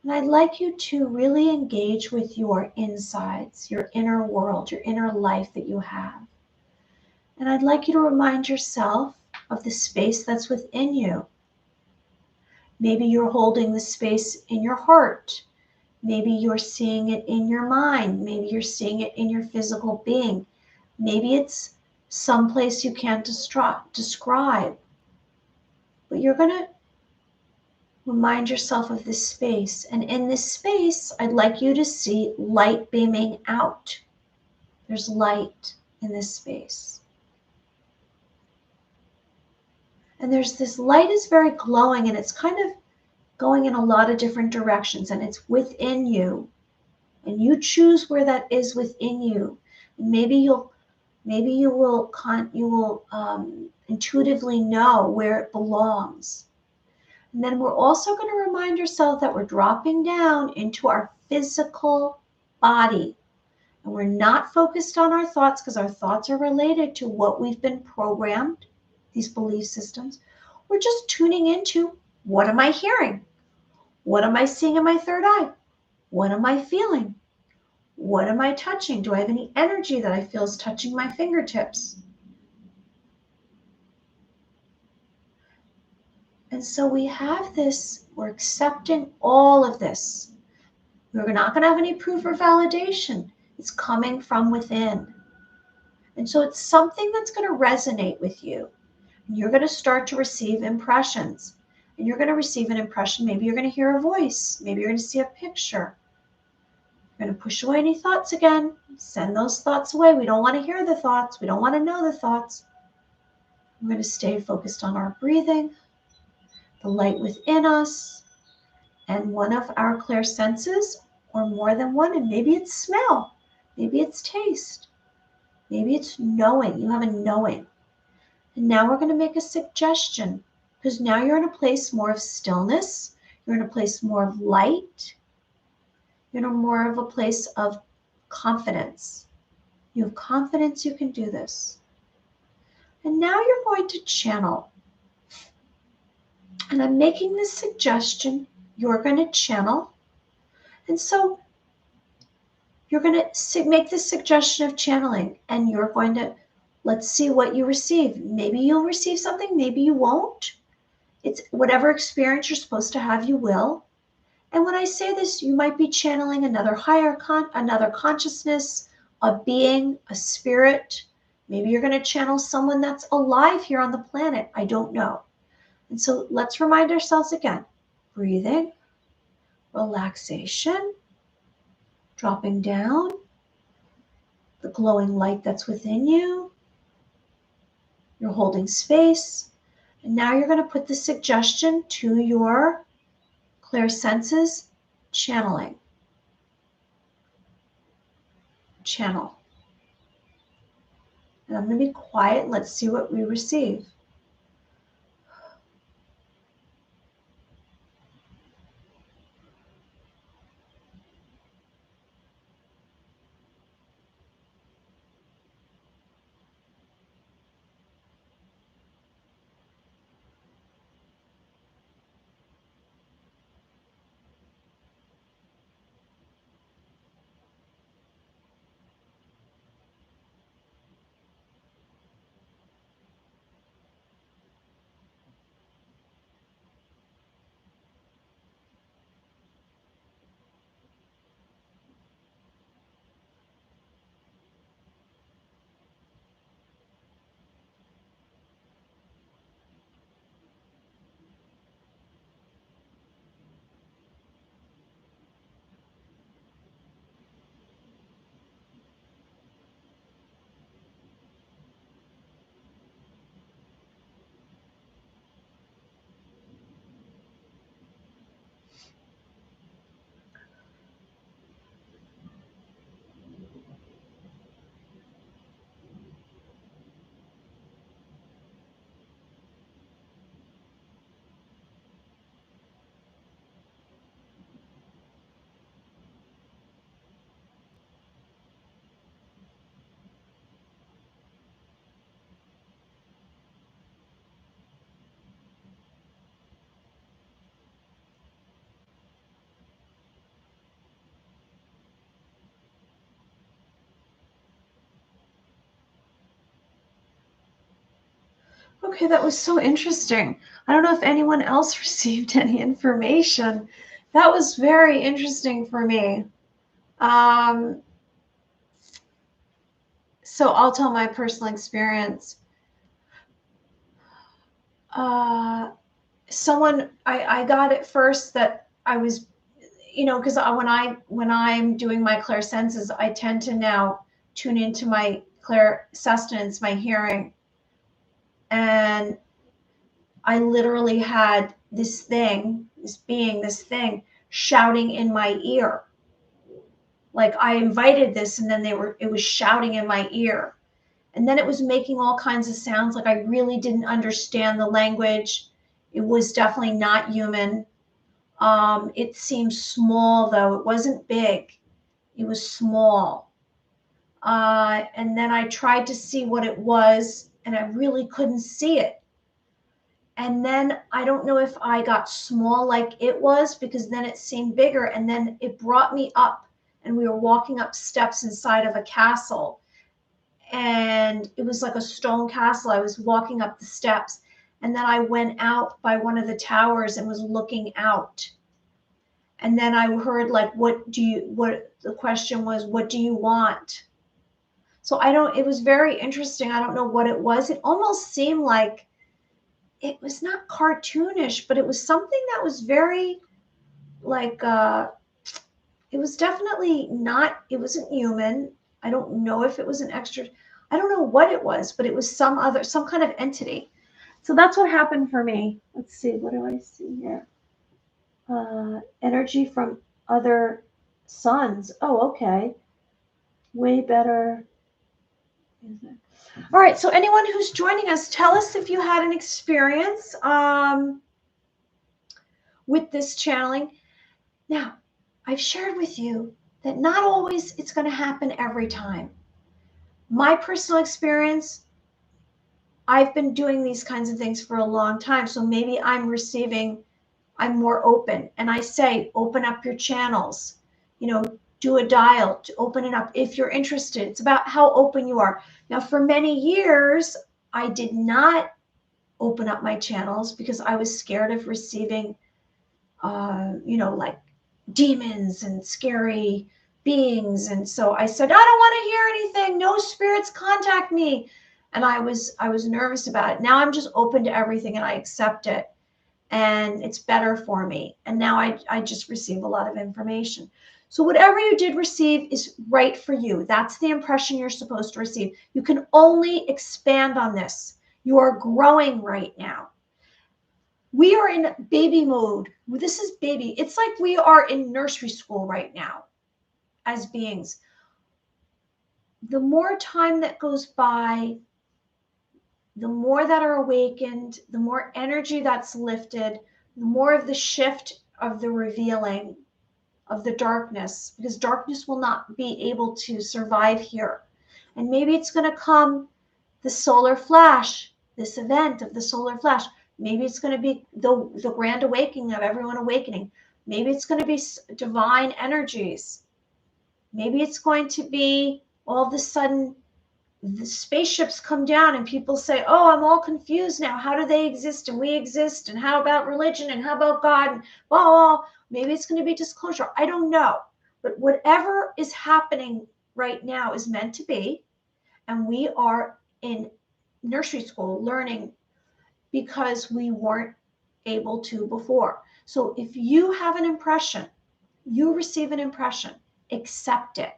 And I'd like you to really engage with your insides, your inner world, your inner life that you have. And I'd like you to remind yourself of the space that's within you. Maybe you're holding the space in your heart. Maybe you're seeing it in your mind. Maybe you're seeing it in your physical being. Maybe it's someplace you can't describe. But you're going to remind yourself of this space. And in this space, I'd like you to see light beaming out. There's light in this space. And there's this light is very glowing, and it's kind of going in a lot of different directions, and it's within you. And you choose where that is within you. And maybe you will intuitively know where it belongs. And then we're also going to remind ourselves that we're dropping down into our physical body. And we're not focused on our thoughts because our thoughts are related to what we've been programmed, these belief systems. We're just tuning into, what am I hearing? What am I seeing in my third eye? What am I feeling? What am I touching? Do I have any energy that I feel is touching my fingertips? And so we have this, we're accepting all of this. We're not going to have any proof or validation. It's coming from within. And so it's something that's going to resonate with you. And you're going to start to receive impressions. And you're going to receive an impression. Maybe you're going to hear a voice. Maybe you're going to see a picture. You're going to push away any thoughts again. Send those thoughts away. We don't want to hear the thoughts. We don't want to know the thoughts. We're going to stay focused on our breathing, the light within us, and one of our clear senses, or more than one, and maybe it's smell, maybe it's taste, maybe it's knowing. You have a knowing. And now we're going to make a suggestion, because now you're in a place more of stillness, you're in a place more of light, you're in more of a place of confidence. You have confidence you can do this. And now you're going to channel. And I'm making this suggestion, you're going to channel. And so you're going to make this suggestion of channeling, and you're going to, let's see what you receive. Maybe you'll receive something, maybe you won't. It's whatever experience you're supposed to have, you will. And when I say this, you might be channeling another another consciousness, a being, a spirit. Maybe you're going to channel someone that's alive here on the planet. I don't know. And so let's remind ourselves again, breathing, relaxation, dropping down, the glowing light that's within you. You're holding space. And now you're going to put the suggestion to your clear senses, channeling. Channel. And I'm going to be quiet and let's see what we receive. Okay, that was so interesting. I don't know if anyone else received any information. That was very interesting for me. Um, so I'll tell my personal experience. Uh, I got it first that I was, because when I'm doing my clairsenses, I tend to now tune into my clairsentience, my hearing, and I literally had this thing shouting in my ear. Like I invited this, and then it was shouting in my ear. And then it was making all kinds of sounds like I really didn't understand the language. It was definitely not human. It seemed small, though. It wasn't big. It was small. And then I tried to see what it was, and I really couldn't see it. And then I don't know if I got small like it was, because then it seemed bigger. And then it brought me up, and we were walking up steps inside of a castle. And it was like a stone castle. I was walking up the steps, and then I went out by one of the towers and was looking out. And then I heard like, what the question was, what do you want? So it was very interesting. I don't know what it was. It almost seemed like it was not cartoonish, but it was something that was very like, it was definitely not, it wasn't human. I don't know if it was an extra, I don't know what it was, but it was some kind of entity. So that's what happened for me. Let's see, what do I see here? Energy from other suns. Oh, okay. Way better. All right. So anyone who's joining us, tell us if you had an experience with this channeling. Now, I've shared with you that not always it's going to happen every time. My personal experience, I've been doing these kinds of things for a long time. So maybe I'm more open. And I say, open up your channels, do a dial to open it up if you're interested. It's about how open you are. Now, for many years, I did not open up my channels because I was scared of receiving, like demons and scary beings. And so I said, I don't want to hear anything. No spirits contact me. And I was nervous about it. Now I'm just open to everything and I accept it. And it's better for me. And now I just receive a lot of information. So whatever you did receive is right for you. That's the impression you're supposed to receive. You can only expand on this. You are growing right now. We are in baby mode. This is baby. It's like we are in nursery school right now as beings. The more time that goes by, the more that are awakened, the more energy that's lifted, the more of the shift of the revealing of the darkness, because darkness will not be able to survive here. And maybe it's going to come the solar flash, this event of the solar flash. Maybe it's going to be the grand awakening of everyone awakening. Maybe it's going to be divine energies. Maybe it's going to be all of a sudden the spaceships come down and people say, oh, I'm all confused now. How do they exist and we exist? And how about religion? And how about God? And blah, blah. Maybe it's going to be disclosure. I don't know. But whatever is happening right now is meant to be. And we are in nursery school learning because we weren't able to before. So if you have an impression, you receive an impression, accept it.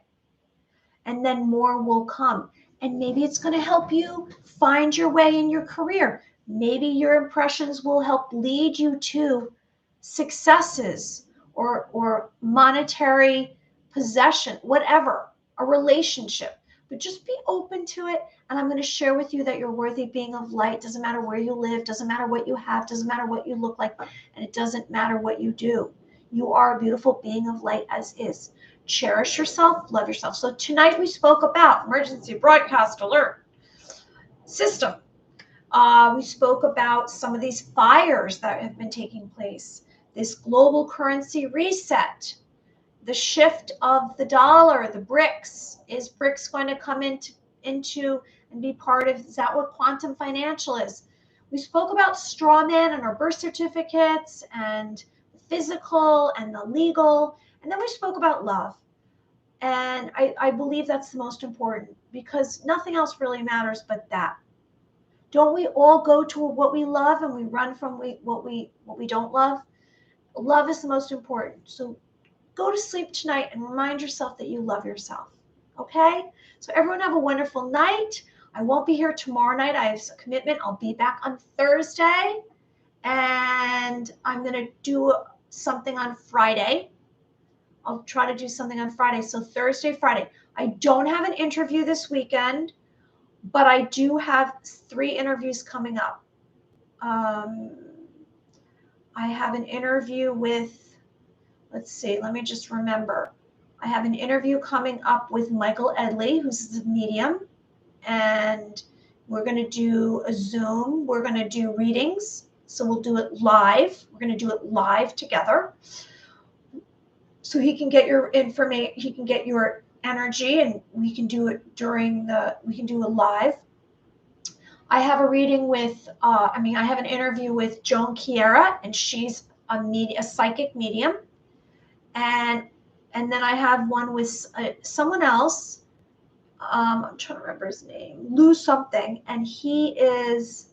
And then more will come. And maybe it's going to help you find your way in your career. Maybe your impressions will help lead you to successes or monetary possession, whatever, a relationship. But just be open to it. And I'm going to share with you that you're worthy being of light. Doesn't matter where you live, doesn't matter what you have, doesn't matter what you look like, and it doesn't matter what you do. You are a beautiful being of light as is. Cherish yourself, love yourself. So tonight we spoke about emergency broadcast alert system. We spoke about some of these fires that have been taking place, this global currency reset, the shift of the dollar, the BRICS. Is BRICS going to come into and be part of, is that what quantum financial is? We spoke about Strawman and our birth certificates and the physical and the legal. And then we spoke about love. And I believe that's the most important because nothing else really matters but that. Don't we all go to what we love and we run from what we don't love? Love is the most important. So go to sleep tonight and remind yourself that you love yourself. Okay? So everyone have a wonderful night. I won't be here tomorrow night. I have a commitment. I'll be back on Thursday. And I'm going to do something on Friday. I'll try to do something on Friday. So Thursday, Friday. I don't have an interview this weekend, but I do have 3 interviews coming up. I have an interview with, let's see, let me just remember. I have an interview coming up with Michael Edley, who's the medium, and we're going to do a Zoom. We're going to do readings, so we'll do it live. We're going to do it live together. So he can get your information, he can get your energy, and we can do it we can do it live. I have a reading with, I have an interview with Joan Chiera, and she's a psychic medium. And then I have one with someone else. I'm trying to remember his name, Lou something, and he is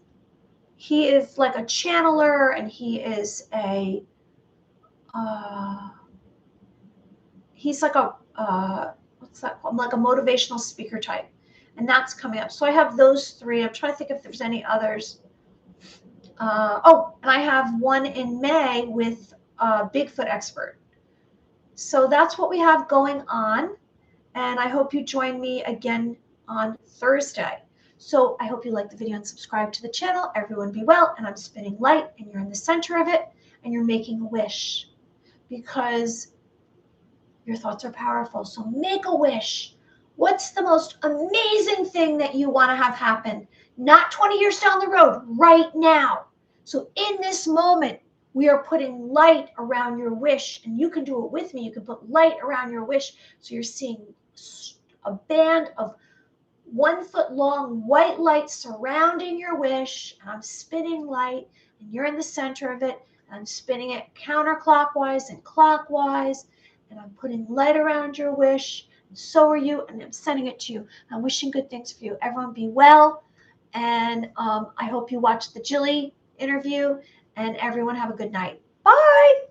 like a channeler, and he is he's like what's that called? Like a motivational speaker type, and that's coming up. So I have those 3. I'm trying to think if there's any others. And I have one in May with a Bigfoot expert. So that's what we have going on. And I hope you join me again on Thursday. So I hope you like the video and subscribe to the channel. Everyone be well. And I'm spinning light, and you're in the center of it, and you're making a wish because your thoughts are powerful. So make a wish. What's the most amazing thing that you want to have happen? Not 20 years down the road, right now. So in this moment, we are putting light around your wish, and you can do it with me. You can put light around your wish. So you're seeing a band of 1 foot long white light surrounding your wish, and I'm spinning light, and you're in the center of it, and I'm spinning it counterclockwise and clockwise, and I'm putting light around your wish, and so are you, and I'm sending it to you. I'm wishing good things for you. Everyone be well, and I hope you watch the Jilly interview, and everyone have a good night. Bye.